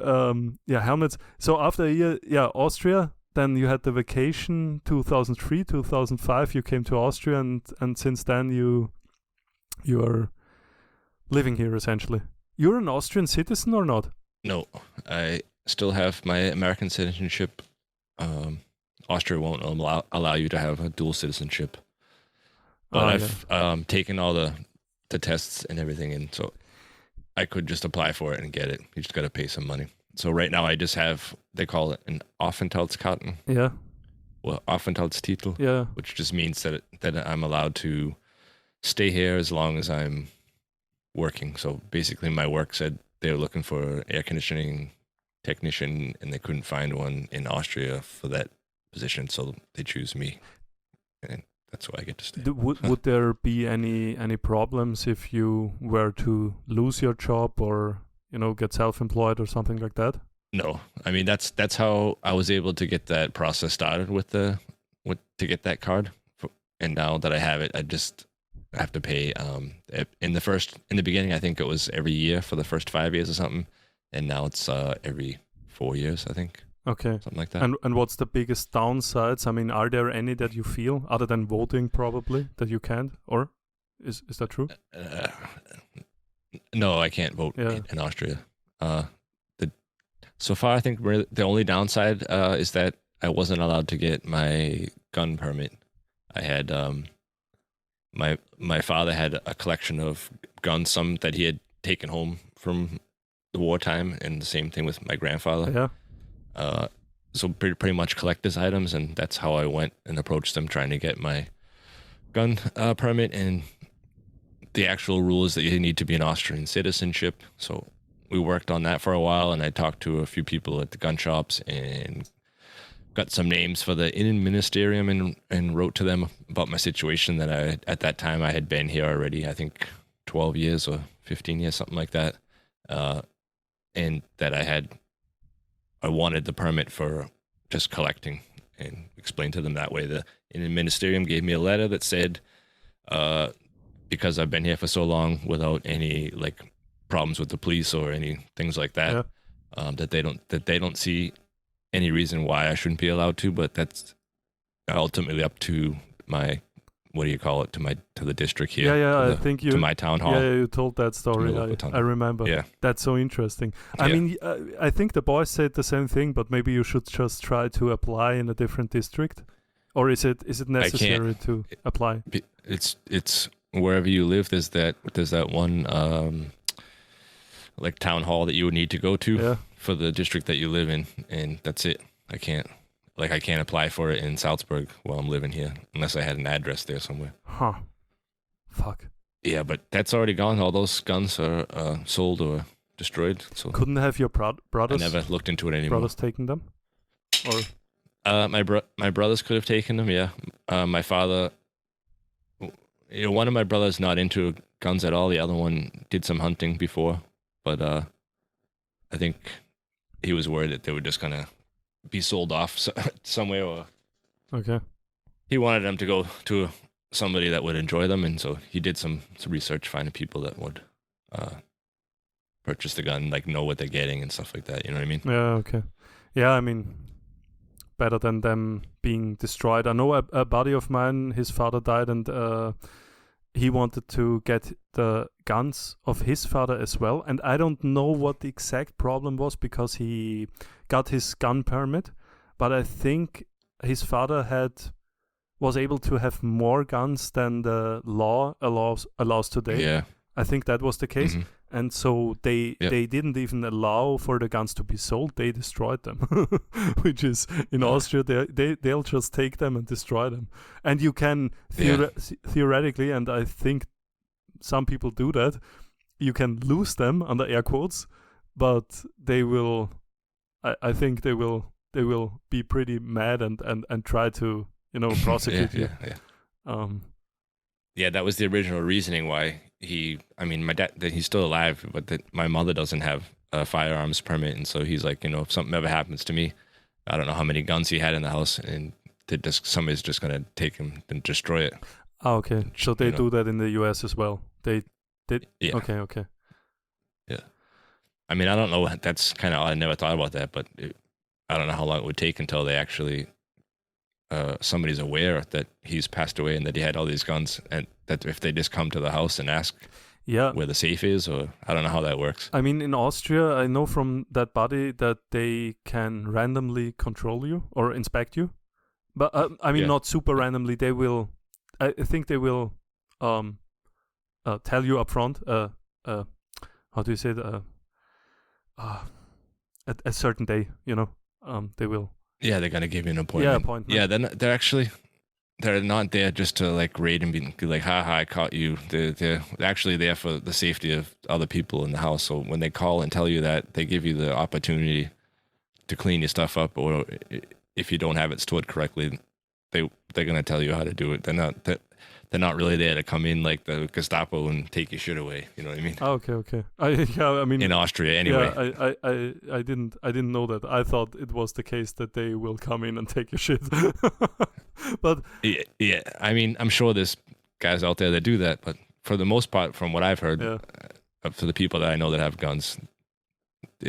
helmets. So after a year, Austria. Then you had the vacation, 2003, 2005. You came to Austria, and since then you are living here essentially. You're an Austrian citizen or not? No, I still have my American citizenship. Austria won't allow you to have a dual citizenship. But I've taken all the tests and everything, and so I could just apply for it and get it. You just got to pay some money. So right now I just have, they call it an Aufenthaltskarten. Yeah. Well, Aufenthaltstitel, Yeah. which just means that I'm allowed to stay here as long as I'm working. So basically my work said they were looking for an air conditioning technician, and they couldn't find one in Austria for that position, so they choose me. And that's why I get to stay. Would there be any problems if you were to lose your job or get self-employed or something like that? No, I mean that's how I was able to get that process started to get that card. And now that I have it, I just have to pay. In the beginning, I think it was every year for the first 5 years or something, and now it's every 4 years, I think. Okay. Something like that. And what's the biggest downsides? I mean, are there any that you feel, other than voting probably, that you can't? Or is that true? No, I can't vote in Austria. So far, I think the only downside is that I wasn't allowed to get my gun permit. I had my father had a collection of guns, some that he had taken home from the wartime, and the same thing with my grandfather. Yeah. So pretty much collector's items, and that's how I went and approached them trying to get my gun permit. And the actual rule is that you need to be an Austrian citizenship. So we worked on that for a while, and I talked to a few people at the gun shops and got some names for the Innenministerium and wrote to them about my situation, that at that time I had been here already, I think 12 years or 15 years, something like that. And that I wanted the permit for just collecting, and explained to them that way. The Innenministerium gave me a letter that said, because I've been here for so long without any problems with the police or any things like that, that they don't see any reason why I shouldn't be allowed to. But that's ultimately up to my, what do you call it, to the district here. I think to my town hall. Yeah, you told that story. I remember. Yeah, that's so interesting. I mean, I think the boys said the same thing, but maybe you should just try to apply in a different district, or is it necessary to apply? It's wherever you live. There's that one town hall that you would need to go to for the district that you live in, and that's it. I can't apply for it in Salzburg while I'm living here unless I had an address there somewhere. Huh. Fuck. Yeah, but that's already gone. All those guns are sold or destroyed. So couldn't have your I brothers never looked into it anymore. brothers taken them, or My brothers could have taken them. Yeah. My father. One of my brothers not into guns at all. The other one did some hunting before, but I think he was worried that they were just gonna be sold off somewhere, or okay. he wanted them to go to somebody that would enjoy them, and so he did some research, finding people that would purchase the gun, like know what they're getting and stuff like that. You know what I mean? Yeah, okay. Yeah, I mean, better than them being destroyed. I know a buddy of mine, his father died, and he wanted to get the guns of his father as well. And I don't know what the exact problem was, because he got his gun permit, but I think his father was able to have more guns than the law allows today. Yeah. I think that was the case. Mhm. And so they didn't even allow for the guns to be sold. They destroyed them, which is in Austria. They'll just take them and destroy them. And you can theoretically, and I think some people do that, you can lose them under air quotes, but they will. I think they will be pretty mad and try to prosecute you. Yeah, that was the original reasoning why my dad, he's still alive, but my mother doesn't have a firearms permit. And so he's like, if something ever happens to me, I don't know how many guns he had in the house, and somebody's just going to take him and destroy it. Oh, okay. So they do that in the US as well. They did? Yeah. Okay. Yeah. I mean, I don't know. That's kind of odd. I never thought about that, but I don't know how long it would take until they actually somebody's aware that he's passed away and that he had all these guns, and that if they just come to the house and ask where the safe is, or I don't know how that works. I mean, in Austria, I know from that body that they can randomly control you or inspect you, but not super randomly. They will, I think they will tell you up front, how do you say it? At a certain day, they will. Yeah, they're gonna give you an appointment. Yeah, appointment. Yeah, they're not there just to like raid and be like, haha, I caught you. They're actually there for the safety of other people in the house. So when they call and tell you that, they give you the opportunity to clean your stuff up, or if you don't have it stored correctly, they're gonna tell you how to do it. They're not really there to come in like the Gestapo and take your shit away. You know what I mean? Oh, okay. I mean, in Austria, anyway. Yeah, I didn't know that. I thought it was the case that they will come in and take your shit. But yeah, I mean, I'm sure there's guys out there that do that, but for the most part, from what I've heard, for the people that I know that have guns,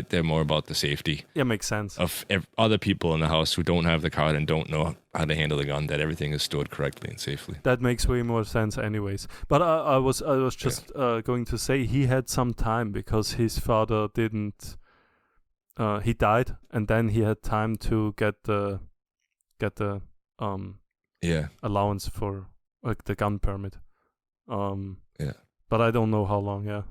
they're more about the safety. Yeah, makes sense. Of other people in the house who don't have the card and don't know how to handle the gun, that everything is stored correctly and safely. That makes way more sense, anyways. But I was just going to say he had some time because his father didn't. He died, and then he had time to get the allowance for like the gun permit. But I don't know how long. Yeah,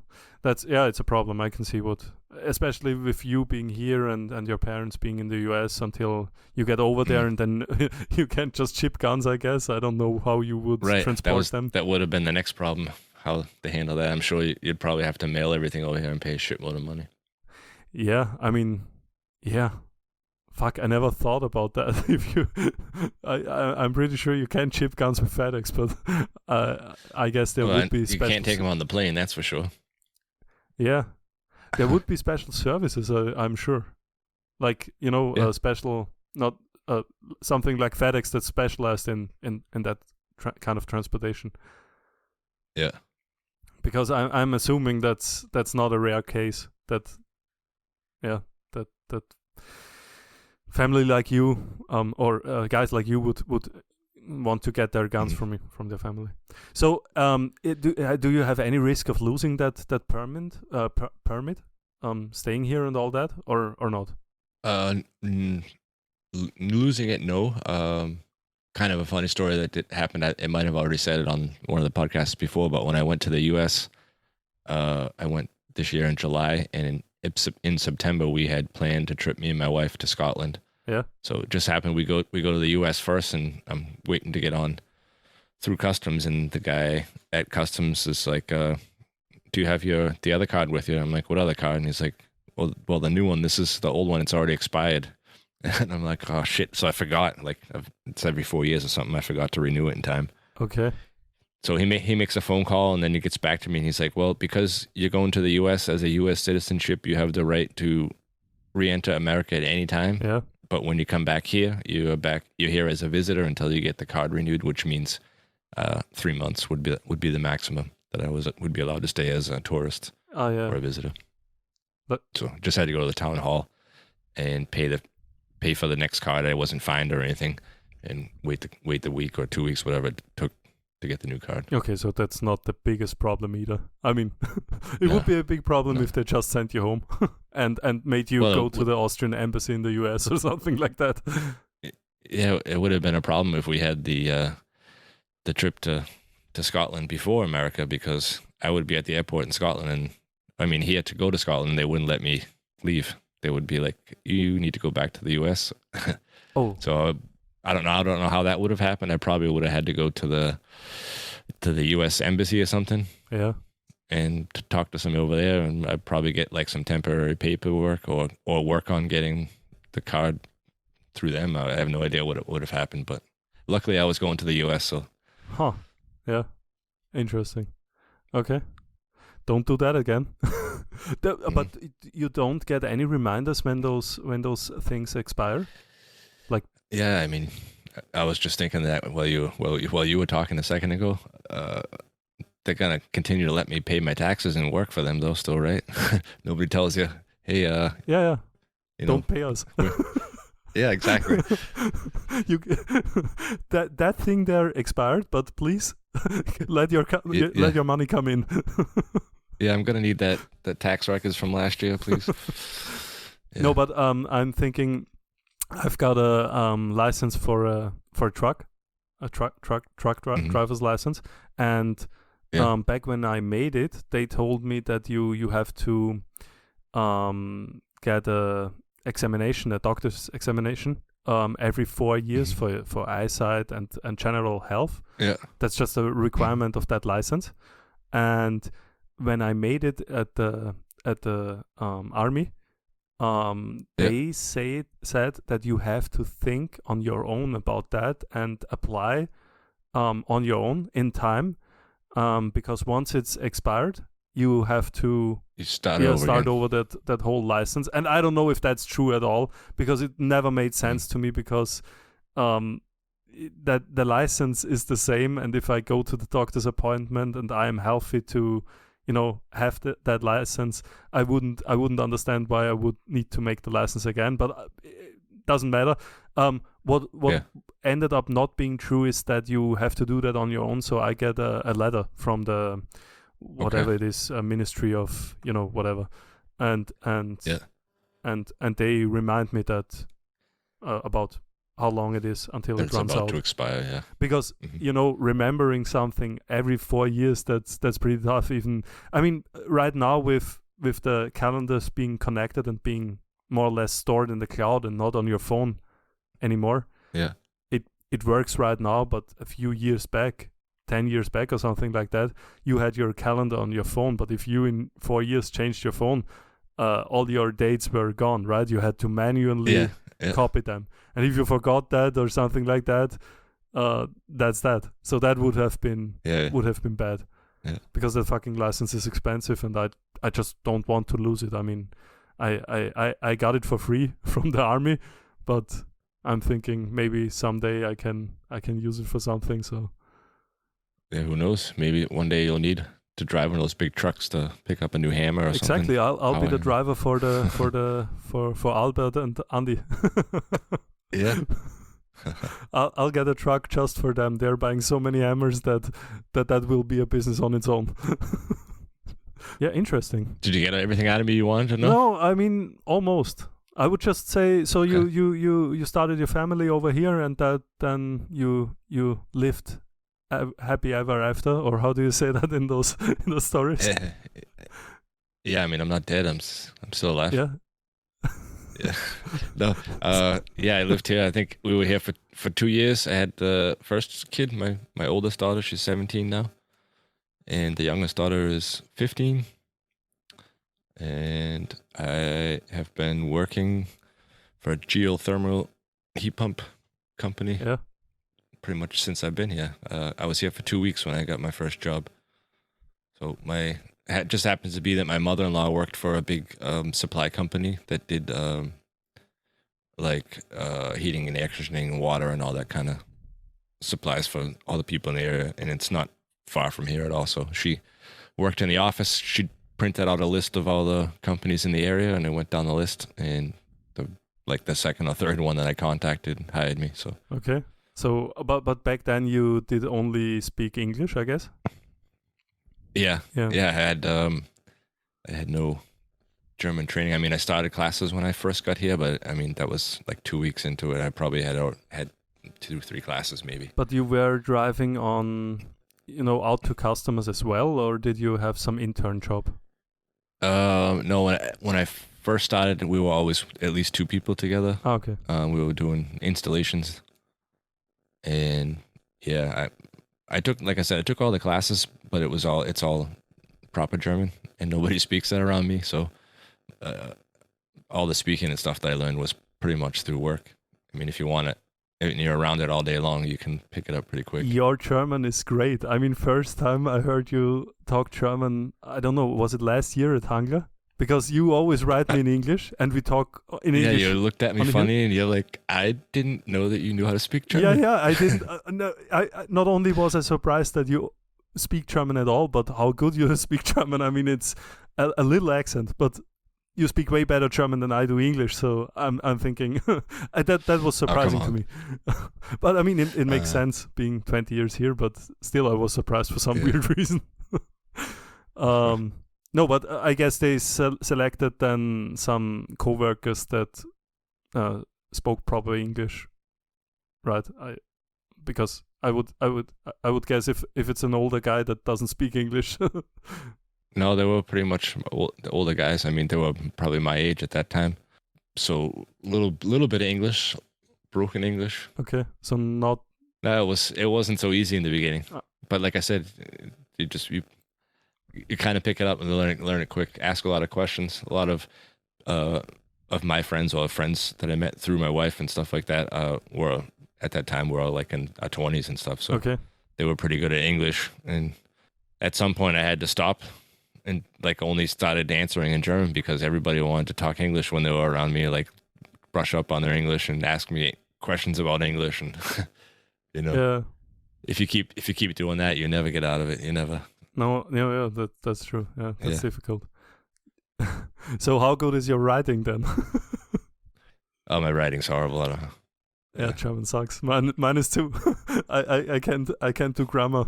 it's a problem. I can see what, especially with you being here and your parents being in the US until you get over there, and then you can't just ship guns. I guess I don't know how you would transport them. That would have been the next problem. How to handle that? I'm sure you'd probably have to mail everything over here and pay a shitload of money. Yeah, I mean, yeah. Fuck, I never thought about that. If you, I'm pretty sure you can ship guns with FedEx, but I guess there would be special. You can't take them on the plane, that's for sure. Yeah, there would be special services. I'm sure, like special, not something like FedEx that's specialized in that kind of transportation. Yeah, because I'm assuming that's not a rare case. That family like you, or guys like you would want to get their guns from their family. So, do you have any risk of losing that permit, staying here and all that, or not? Losing it, no. Kind of a funny story that happened. It might have already said it on one of the podcasts before, but when I went to the U.S., I went this year in July, and in September we had planned a trip, me and my wife, to Scotland. Yeah. So it just happened we go to the US first, and I'm waiting to get on through customs, and the guy at customs is like, do you have the other card with you? I'm like, what other card? And he's like, well, the new one. This is the old one. It's already expired. And I'm like, oh shit. So I forgot. Like it's every 4 years or something. I forgot to renew it in time. Okay. So he makes a phone call and then he gets back to me and he's like, well, because you're going to the U.S. as a U.S. citizenship, you have the right to re-enter America at any time. Yeah. But when you come back here, you're here as a visitor until you get the card renewed, which means 3 months would be the maximum that I would be allowed to stay as a tourist or a visitor. But so just had to go to the town hall and pay for the next card. I wasn't fined or anything, and wait the week or 2 weeks, whatever it took to get the new card. Okay, so that's not the biggest problem either. I mean, it would be a big problem if they just sent you home and made you go to the Austrian embassy in the US or something like that. Yeah, it would have been a problem if we had the trip to Scotland before America, because I would be at the airport in Scotland, and I mean, he had to go to Scotland. They wouldn't let me leave. They would be like, you need to go back to the US. Oh. So I don't know how that would have happened. I probably would have had to go to the U.S. embassy or something. Yeah. And to talk to somebody over there, and I'd probably get like some temporary paperwork or work on getting the card through them. I have no idea what would have happened, but luckily I was going to the U.S. So. Huh. Yeah. Interesting. Okay. Don't do that again. But you don't get any reminders when those things expire. Like. Yeah, I mean, I was just thinking that while you were talking a second ago, they're gonna continue to let me pay my taxes and work for them though, still, right? Nobody tells you, hey, yeah, don't pay us. Yeah, exactly. that thing there expired, but please let your money come in. Yeah, I'm gonna need that tax records from last year, please. Yeah. No, but I'm thinking. I've got a license for a truck, driver's license, and back when I made it, they told me that you have to get a doctor's examination, every 4 years for eyesight and general health. Yeah, that's just a requirement of that license. And when I made it at the army. They said that you have to think on your own about that and apply on your own in time, because once it's expired, you have to start over that whole license. And I don't know if that's true at all, because it never made sense to me, because that the license is the same, and if I go to the doctor's appointment and I am healthy to have that license, I wouldn't understand why I would need to make the license again, but it doesn't matter. What ended up not being true is that you have to do that on your own. So I get a letter from the whatever it is, a ministry of whatever, and they remind me that about how long it is until it runs out. It's about to expire, yeah. Because, remembering something every 4 years, that's pretty tough. Even, I mean, right now with the calendars being connected and being more or less stored in the cloud and not on your phone anymore. Yeah. It works right now, but a few years back, 10 years back or something like that, you had your calendar on your phone, but if you in 4 years changed your phone, all your dates were gone, right? You had to manually copy them. And if you forgot that or something like that, that's that. So that would have been bad. Yeah. Because the fucking license is expensive, and I just don't want to lose it. I mean, I got it for free from the army, but I'm thinking maybe someday I can use it for something. So yeah, who knows? Maybe one day you'll need to drive one of those big trucks to pick up a new hammer or something. Exactly. I'll be the driver for Albert and Andy. Yeah. I'll get a truck just for them. They're buying so many hammers that will be a business on its own. Yeah, interesting. Did you get everything out of me you wanted to know? No, I mean, almost. I would just say, so you started your family over here, and then you lived happy ever after, or how do you say that in those stories? Yeah, I mean, I'm not dead. I'm still alive. Yeah. Yeah. No. Yeah, I lived here. I think we were here for 2 years. I had the first kid, my oldest daughter. She's 17 now, and the youngest daughter is 15. And I have been working for a geothermal heat pump company pretty much since I've been here. I was here for 2 weeks when I got my first job. So it just happens to be that my mother-in-law worked for a big supply company that did heating and air conditioning and water and all that kind of supplies for all the people in the area. And it's not far from here at all. So she worked in the office. She printed out a list of all the companies in the area, and I went down the list, and the second or third one that I contacted hired me. So okay. So, but back then you did only speak English, I guess. Yeah. I had no German training. I mean, I started classes when I first got here, but I mean that was like 2 weeks into it. I probably had 2-3 classes maybe. But you were driving on, out to customers as well, or did you have some intern job? No. When I first started, we were always at least 2 people together. Oh, okay. We were doing installations, and yeah, I took, like I said, I took all the classes, but it's all proper German, and nobody speaks that around me. So all the speaking and stuff that I learned was pretty much through work. I mean, if you want it, and you're around it all day long, you can pick it up pretty quick. Your German is great. I mean, first time I heard you talk German, I don't know, was it last year at Hangla? Because you always write me in English, and we talk in English. Yeah, you looked at me funny, and you're like, I didn't know that you knew how to speak German. Yeah, I didn't. No, I not only was I surprised that you speak German at all, but how good you speak German. I mean, it's a little accent, but you speak way better German than I do English. So I'm thinking that was surprising to me. But I mean, it makes sense being 20 years here, but still I was surprised for some weird reason. No, but I guess they selected then some co-workers that spoke proper English, right? Because I would guess if it's an older guy that doesn't speak English. No, they were pretty much the older guys. I mean, they were probably my age at that time. So little bit of English, broken English. Okay, so not. No, it wasn't so easy in the beginning. But like I said, you kind of pick it up and learn it quick. Ask a lot of questions. A lot of my friends or friends that I met through my wife and stuff like that were at that time were all like in our 20s and stuff. So they were pretty good at English. And at some point, I had to stop and like only started answering in German because everybody wanted to talk English when they were around me, like brush up on their English and ask me questions about English. And if you keep doing that, you never get out of it. You never. No, that's true. Yeah, that's difficult. So how good is your writing then? Oh, my writing's horrible. I don't know. Yeah, German sucks. Mine is too. I can't do grammar,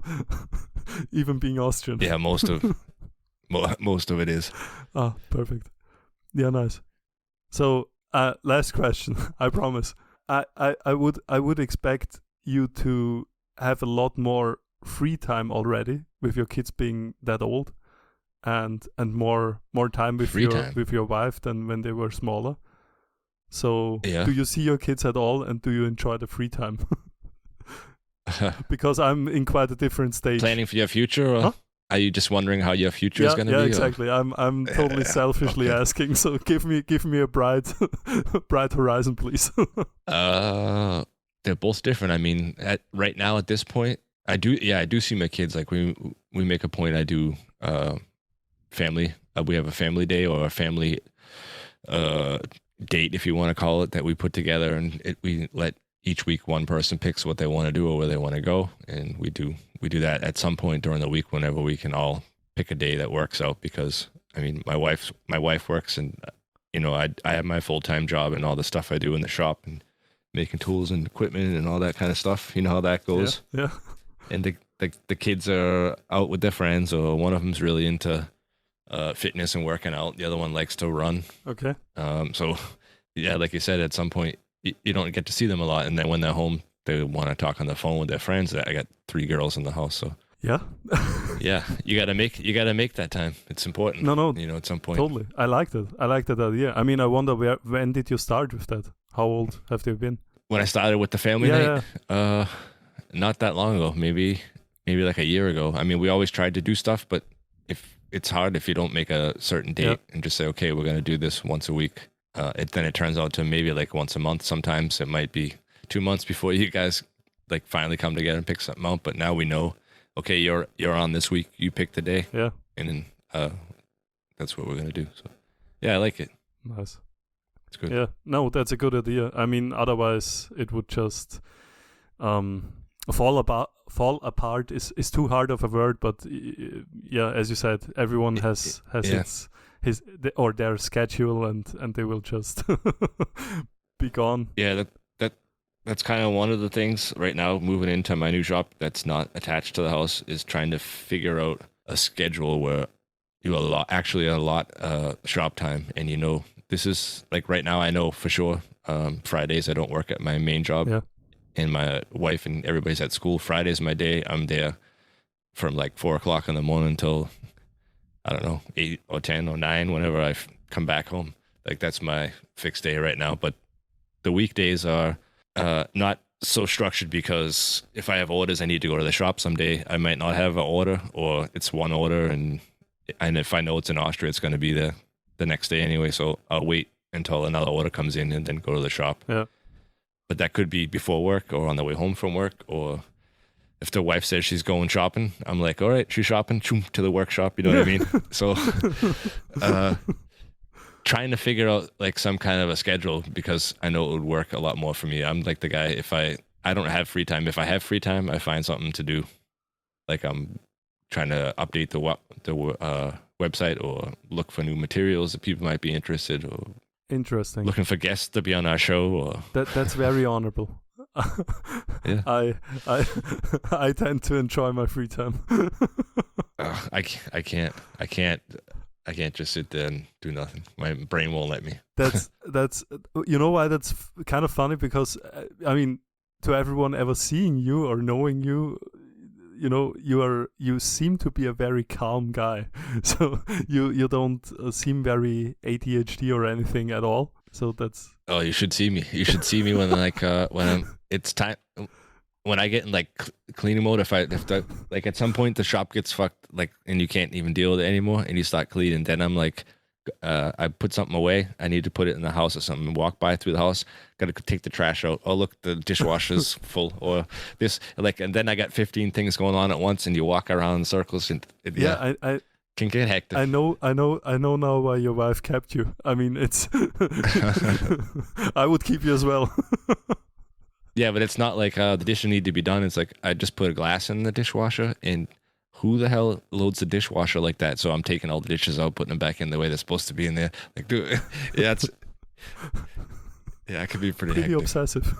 even being Austrian. Yeah, most of it is. Ah, perfect. Yeah, nice. So, last question. I promise. I would expect you to have a lot more free time already with your kids being that old, and more time with with your wife than when they were smaller. So do you see your kids at all, and do you enjoy the free time? Because I'm in quite a different stage. Planning for your future, or are you just wondering how your future is going to be? Yeah, exactly. I'm totally selfishly asking. So give me a bright horizon, please. They're both different. I mean, right now at this point, I do see my kids. Like we make a point. I do family. We have a family day or a family date, if you want to call it, that we put together, and we let each week one person picks what they want to do or where they want to go, and we do that at some point during the week whenever we can all pick a day that works out. Because I mean, my wife works, and I have my full-time job and all the stuff I do in the shop and making tools and equipment and all that kind of stuff. You know how that goes. Yeah. And the kids are out with their friends, or one of them's really into fitness and working out. The other one likes to run. Okay. So yeah, like you said, at some point you don't get to see them a lot, and then when they're home, they want to talk on the phone with their friends. I got 3 girls in the house, so yeah. Yeah, you gotta make that time. It's important. No, at some point. Totally. I like that idea. I mean, I wonder when did you start with that? How old have they been? When I started with the family night, not that long ago, maybe maybe like a year ago. I mean, we always tried to do stuff, but if it's hard if you don't make a certain date and just say, okay, we're going to do this once a week. Then it turns out to maybe like once a month. Sometimes it might be 2 months before you guys like finally come together and pick something out. But now we know, okay, you're on this week. You pick the day. Yeah. And then that's what we're going to do. So yeah, I like it. Nice. It's good. Yeah. No, that's a good idea. I mean, otherwise it would just fall apart is too hard of a word, but yeah, as you said, everyone has their schedule, and they will just be gone. Yeah, that's kind of one of the things right now. Moving into my new shop that's not attached to the house is trying to figure out a schedule where you allot shop time, and this is like right now. I know for sure Fridays I don't work at my main job. Yeah. And my wife and everybody's at school. Friday's my day. I'm there from like 4 o'clock in the morning until, I don't know, 8 or 10 or 9, whenever I come back home. Like that's my fixed day right now. But the weekdays are not so structured, because if I have orders, I need to go to the shop someday. I might not have an order, or it's one order. And if I know it's in Austria, it's going to be there the next day anyway. So I'll wait until another order comes in and then go to the shop. Yeah. But that could be before work or on the way home from work, or if the wife says she's going shopping, I'm like, all right, she's shopping, to the workshop, you know what I mean? So trying to figure out like some kind of a schedule, because I know it would work a lot more for me. I'm like the guy, if I don't have free time. If I have free time, I find something to do. Like I'm trying to update the website, or look for new materials that people might be interested, or interesting, looking for guests to be on our show. Or that's very honorable. Yeah. I tend to enjoy my free time. I can't just sit there and do nothing. My brain won't let me. That's you know why that's kind of funny, because I mean, to everyone ever seeing you or knowing you, you seem to be a very calm guy. So you don't seem very ADHD or anything at all. So that's. Oh, you should see me. You should see me when it's time. When I get in like cleaning mode, if like at some point the shop gets fucked, like, and you can't even deal with it anymore, and you start cleaning, then I'm like, I put something away. I need to put it in the house or something. Walk by through the house. Got to take the trash out. Oh, look, the dishwasher's full. Or this, like, and then I got 15 things going on at once, and you walk around in circles. And I can get hectic. I know now why your wife kept you. I mean, it's. I would keep you as well. Yeah, but it's not like the dishes need to be done. It's like I just put a glass in the dishwasher, and who the hell loads the dishwasher like that? So I'm taking all the dishes out, putting them back in the way they're supposed to be in there. Like, dude, yeah, it could be pretty hectic. Obsessive.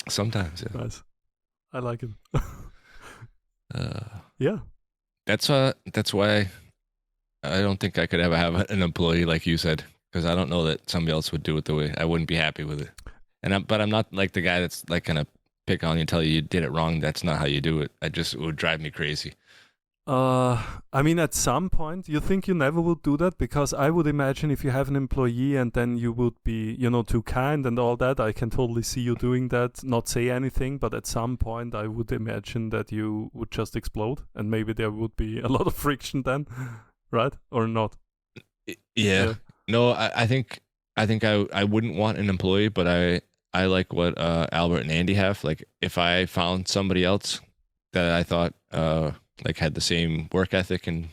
Sometimes, yeah. Nice. I like it. Yeah. That's why I don't think I could ever have an employee like you said, because I don't know that somebody else would do it the way. I wouldn't be happy with it. But I'm not like the guy that's like gonna pick on you and tell you did it wrong. That's not how you do it. It would drive me crazy. I mean, at some point, you think you never would do that? Because I would imagine if you have an employee and then you would be, too kind and all that, I can totally see you doing that, not say anything, but at some point I would imagine that you would just explode, and maybe there would be a lot of friction then, right? Or not? Yeah. No, I think I wouldn't want an employee, but I like what Albert and Andy have. Like, if I found somebody else that I thought like had the same work ethic and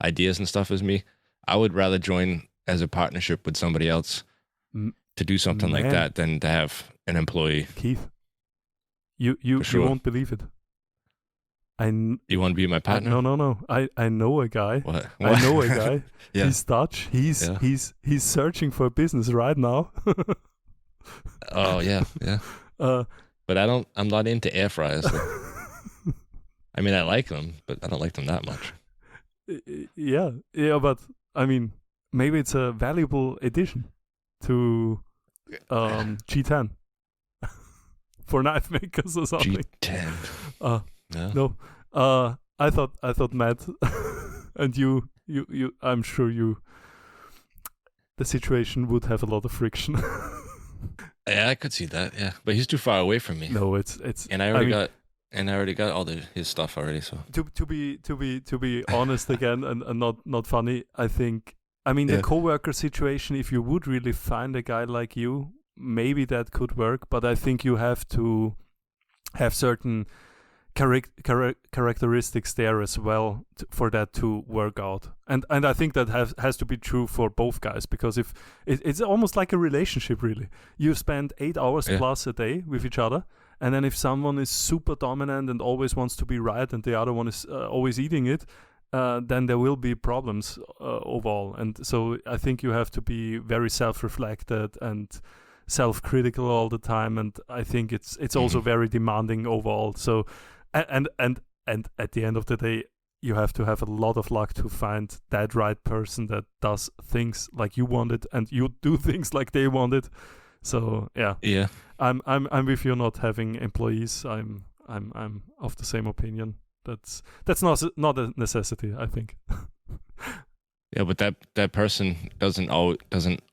ideas and stuff as me, I would rather join as a partnership with somebody else to do something like that than to have an employee. Keith, you won't believe it. You want to be my partner? No. I know a guy. What? I know a guy. Yeah. He's Dutch. He's searching for a business right now. Oh yeah. But I'm not into air fryers. So. I mean, I like them, but I don't like them that much. Yeah, but I mean, maybe it's a valuable addition to G10 for knife makers or something. G10. No. I thought Matt and you I'm sure the situation would have a lot of friction. Yeah, I could see that. Yeah, but he's too far away from me. No, it's and I already got and I already got all his stuff already. So To be honest again, and not funny, I think. I mean, the coworker situation. If you would really find a guy like you, maybe that could work. But I think you have to have certain characteristics there as well for that to work out. And I think that has to be true for both guys, because if it's almost like a relationship, really. You spend 8 hours plus a day with each other, and then if someone is super dominant and always wants to be right, and the other one is always eating it, then there will be problems overall. And so I think you have to be very self-reflected and self-critical all the time, and I think it's also very demanding overall. So and at the end of the day, you have to have a lot of luck to find that right person that does things like you wanted, and you do things like they wanted. So yeah, I'm with you not having employees. I'm of the same opinion. That's not a necessity, I think. Yeah, but that person doesn't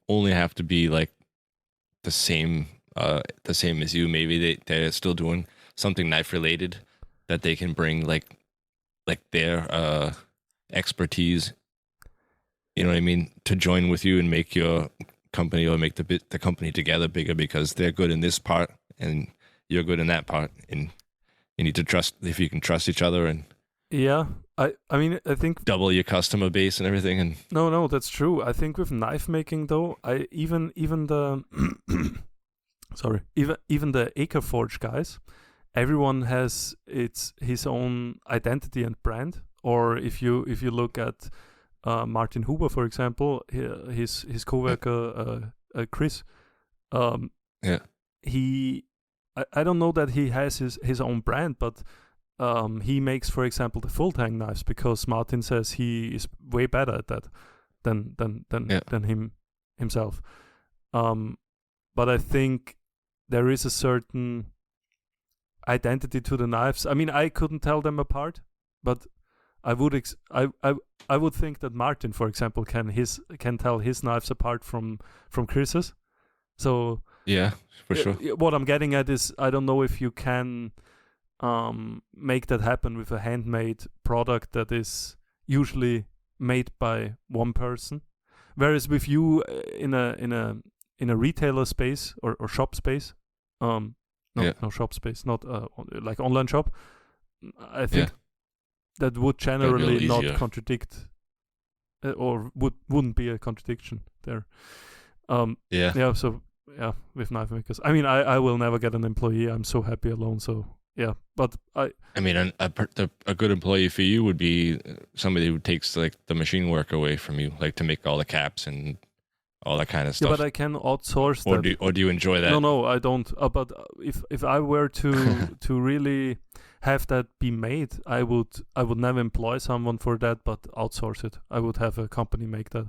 only have to be like the same as you. Maybe they're still doing something knife related that they can bring like their expertise, you know what I mean, to join with you and make your company, or make the company together bigger, because they're good in this part and you're good in that part, and you need to trust, if you can trust each other, and I mean, I think double your customer base and everything. And no, that's true. I think with knife making though, I even the sorry, even the Acre Forge guys, everyone has his own identity and brand. Or if you look at Martin Huber, for example, his coworker Chris, he I don't know that he has his own brand, but he makes, for example, the full tang knives, because Martin says he is way better at that than himself. But I think there is a certain identity to the knives. I mean, I couldn't tell them apart, but I would think that Martin, for example, can tell his knives apart from Chris's. So yeah, for sure. What I'm getting at is, I don't know if you can make that happen with a handmade product that is usually made by one person, whereas with you in a retailer space or shop space, no shop space, not like online shop, I think that would generally not contradict, or wouldn't be a contradiction there. So with knife makers, I mean, I will never get an employee. I'm so happy alone. So yeah, but I mean, a good employee for you would be somebody who takes like the machine work away from you, like to make all the caps and all that kind of stuff. Yeah, but I can outsource that. Or do you enjoy that? No, I don't. But if I were to to really have that be made, I would never employ someone for that, but outsource it. I would have a company make that,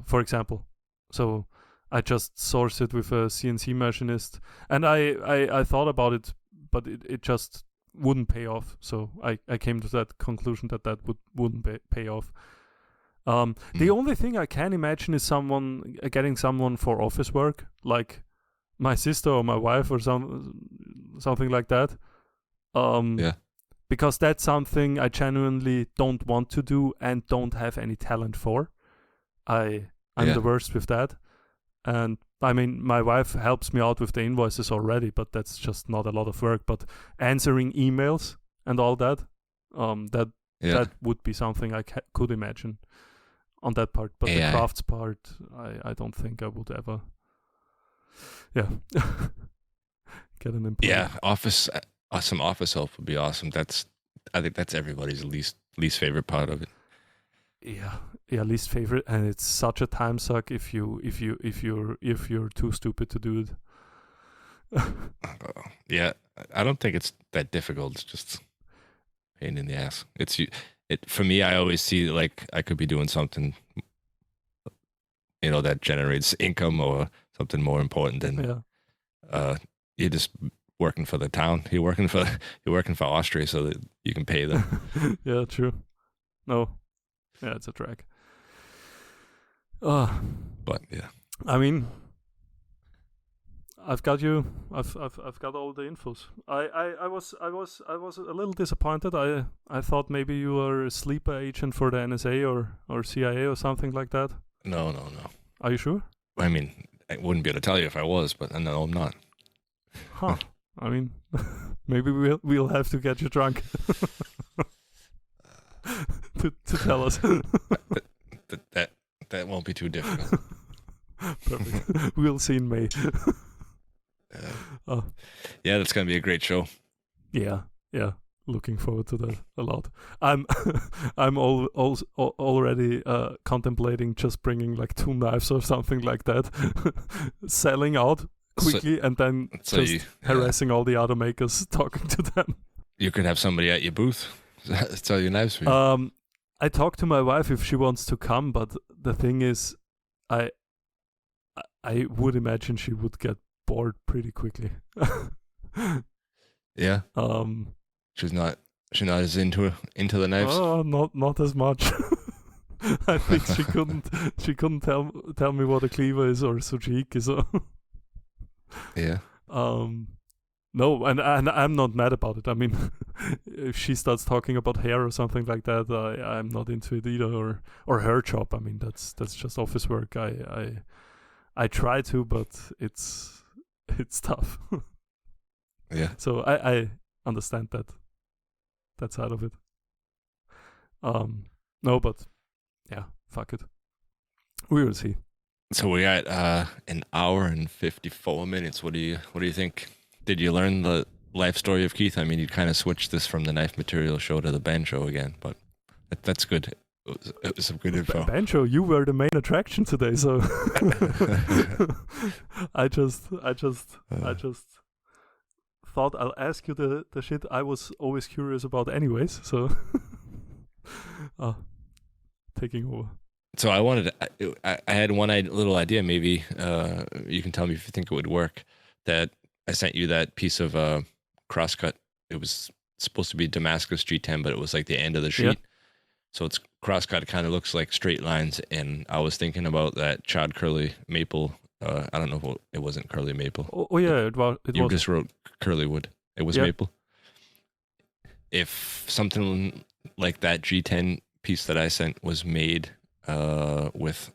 for example. So I just source it with a CNC machinist, and I thought about it, but it just wouldn't pay off. So I came to that conclusion that wouldn't pay off. The only thing I can imagine is getting someone for office work, like my sister or my wife or something like that. Because that's something I genuinely don't want to do and don't have any talent for. I'm the worst with that. And I mean, my wife helps me out with the invoices already, but that's just not a lot of work. But answering emails and all that, that would be something I could imagine on that part. But the crafts part, I don't think I would ever get an employee. Yeah, some office help would be awesome. I think that's everybody's least favorite part of it. Yeah, least favorite, and it's such a time suck if you're too stupid to do it. Yeah, I don't think it's that difficult. It's just pain in the ass. For me, I always see like I could be doing something, that generates income or something more important than you're just working for the town. You're working for Austria so that you can pay them. Yeah, true. No. Yeah, it's a drag. But yeah, I mean, I've got you. I've got all the infos. I was a little disappointed. I thought maybe you were a sleeper agent for the NSA or CIA or something like that. No. Are you sure? I mean, I wouldn't be able to tell you if I was, but no, I'm not. Huh. I mean, maybe we'll have to get you drunk to tell us. That won't be too difficult. Perfect. We'll see in May. Yeah, that's gonna be a great show. Yeah. Looking forward to that a lot. I'm already contemplating just bringing like 2 knives or something like that, selling out quickly, and then harassing all the other makers, talking to them. You could have somebody at your booth sell your knives for you. I talked to my wife if she wants to come, but the thing is, I would imagine she would get bored pretty quickly. Yeah. She's not as into the knives. Oh, not as much. I think she couldn't tell me what a cleaver is or sujiki. So yeah. No, and I'm not mad about it. I mean, if she starts talking about hair or something like that, I'm not into it either. Or her job. I mean, that's just office work. I try to, but it's tough. Yeah. So I understand that side of it. No, but yeah, fuck it. We will see. So we got an hour and 54 minutes. What do you think? Did you learn the life story of Keith? I mean, you kind of switched this from the knife material show to the band show again, but that's good. It was some good info. Band show, you were the main attraction today, so I just thought I'll ask you the shit I was always curious about anyways, so taking over. So I had one little idea, maybe you can tell me if you think it would work, that I sent you that piece of crosscut. It was supposed to be Damascus G10, but it was like the end of the sheet. Yeah. So it's crosscut. It kind of looks like straight lines. And I was thinking about that charred curly maple. I don't know if it wasn't curly maple. Oh yeah, it was. You just wrote curly wood. It was maple. If something like that G10 piece that I sent was made with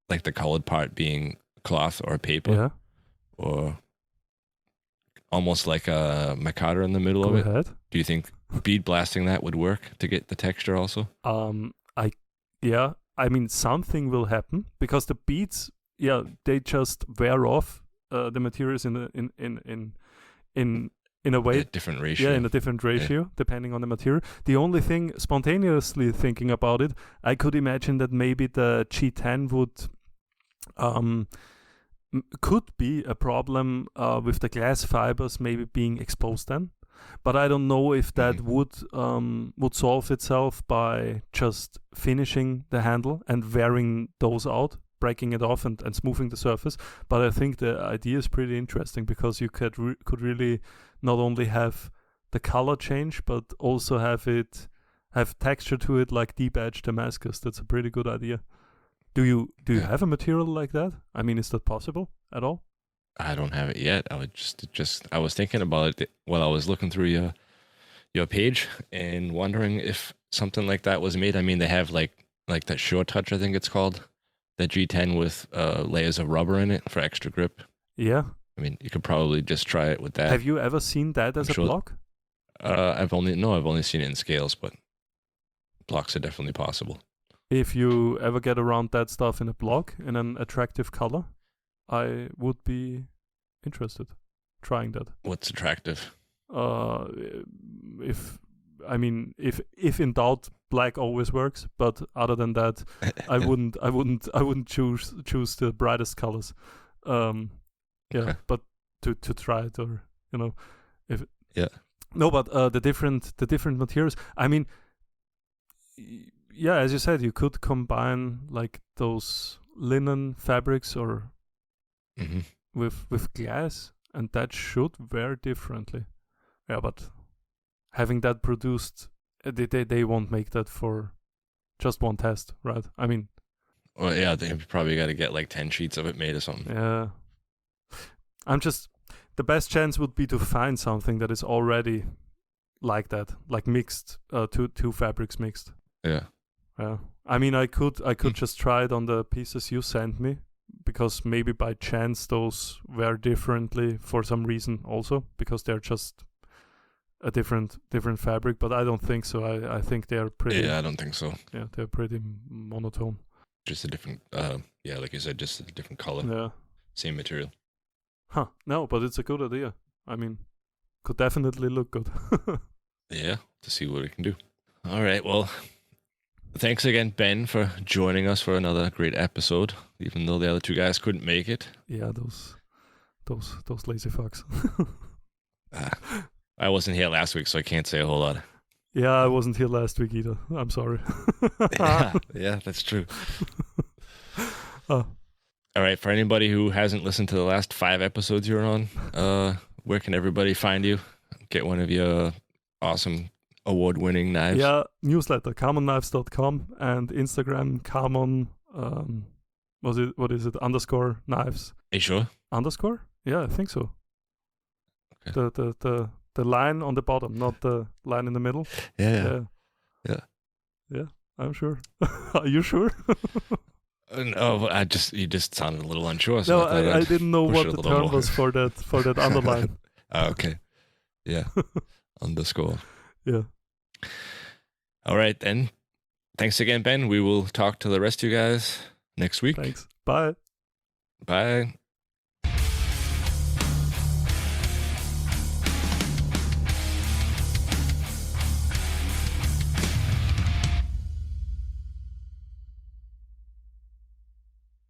like the colored part being cloth or paper, or almost like a micarta in the middle of it. Go ahead. Do you think bead blasting that would work to get the texture also? I mean, something will happen because the beads, they just wear off the materials in a way, a different ratio. Yeah, in a different ratio depending on the material. The only thing, spontaneously thinking about it, I could imagine that maybe the G10 would could be a problem with the glass fibers maybe being exposed then, but I don't know if that would solve itself by just finishing the handle and wearing those out, breaking it off and smoothing the surface. But I think the idea is pretty interesting because you could really not only have the color change but also have texture to it like deep edge Damascus. That's a pretty good idea. Do you have a material like that? I mean, is that possible at all? I don't have it yet. I would I was thinking about it while I was looking through your page and wondering if something like that was made. I mean, they have like that Sure Touch, I think it's called, that G10 with layers of rubber in it for extra grip. Yeah. I mean, you could probably just try it with that. Have you ever seen that as a block? I've only seen it in scales, but blocks are definitely possible. If you ever get around that stuff in a block in an attractive color, I would be interested trying that. What's attractive? If in doubt, black always works. But other than that, I wouldn't choose the brightest colors. Okay. But to try it, or if no, but the different materials. I mean. Yeah, as you said, you could combine like those linen fabrics or with glass, and that should wear differently. Yeah, but having that produced, they won't make that for just one test, right? I mean, well, yeah, they probably got to get like 10 sheets of it made or something. Yeah, The best chance would be to find something that is already like that, like mixed, two fabrics mixed. Yeah. Yeah. I mean, I could just try it on the pieces you sent me, because maybe by chance those wear differently for some reason also, because they're just a different fabric. But I don't think so. I think they're pretty. Yeah, I don't think so. Yeah, they're pretty monotone. Just a different, like you said, just a different color. Yeah. Same material. Huh. No, but it's a good idea. I mean, could definitely look good. Yeah, to see what we can do. All right, well, thanks again, Ben, for joining us for another great episode, even though the other two guys couldn't make it. Yeah, those lazy fucks. I wasn't here last week, so I can't say a whole lot. Yeah, I wasn't here last week either. I'm sorry. Yeah, that's true. Oh. All right, for anybody who hasn't listened to the last 5 episodes you're on, where can everybody find you? Get one of your awesome award-winning knives. Yeah, newsletter, kamonknives.com, and Instagram, Kamon, what is it, _knives. Are you sure? Underscore? Yeah, I think so. Okay. The line on the bottom, not the line in the middle. Yeah, I'm sure. Are you sure? No, you just sounded a little unsure. So No, I didn't know what the term was for that underline. Oh, okay. Yeah. Underscore. Yeah. All right, then. Thanks again, Ben. We will talk to the rest of you guys next week. Thanks. Bye. Bye.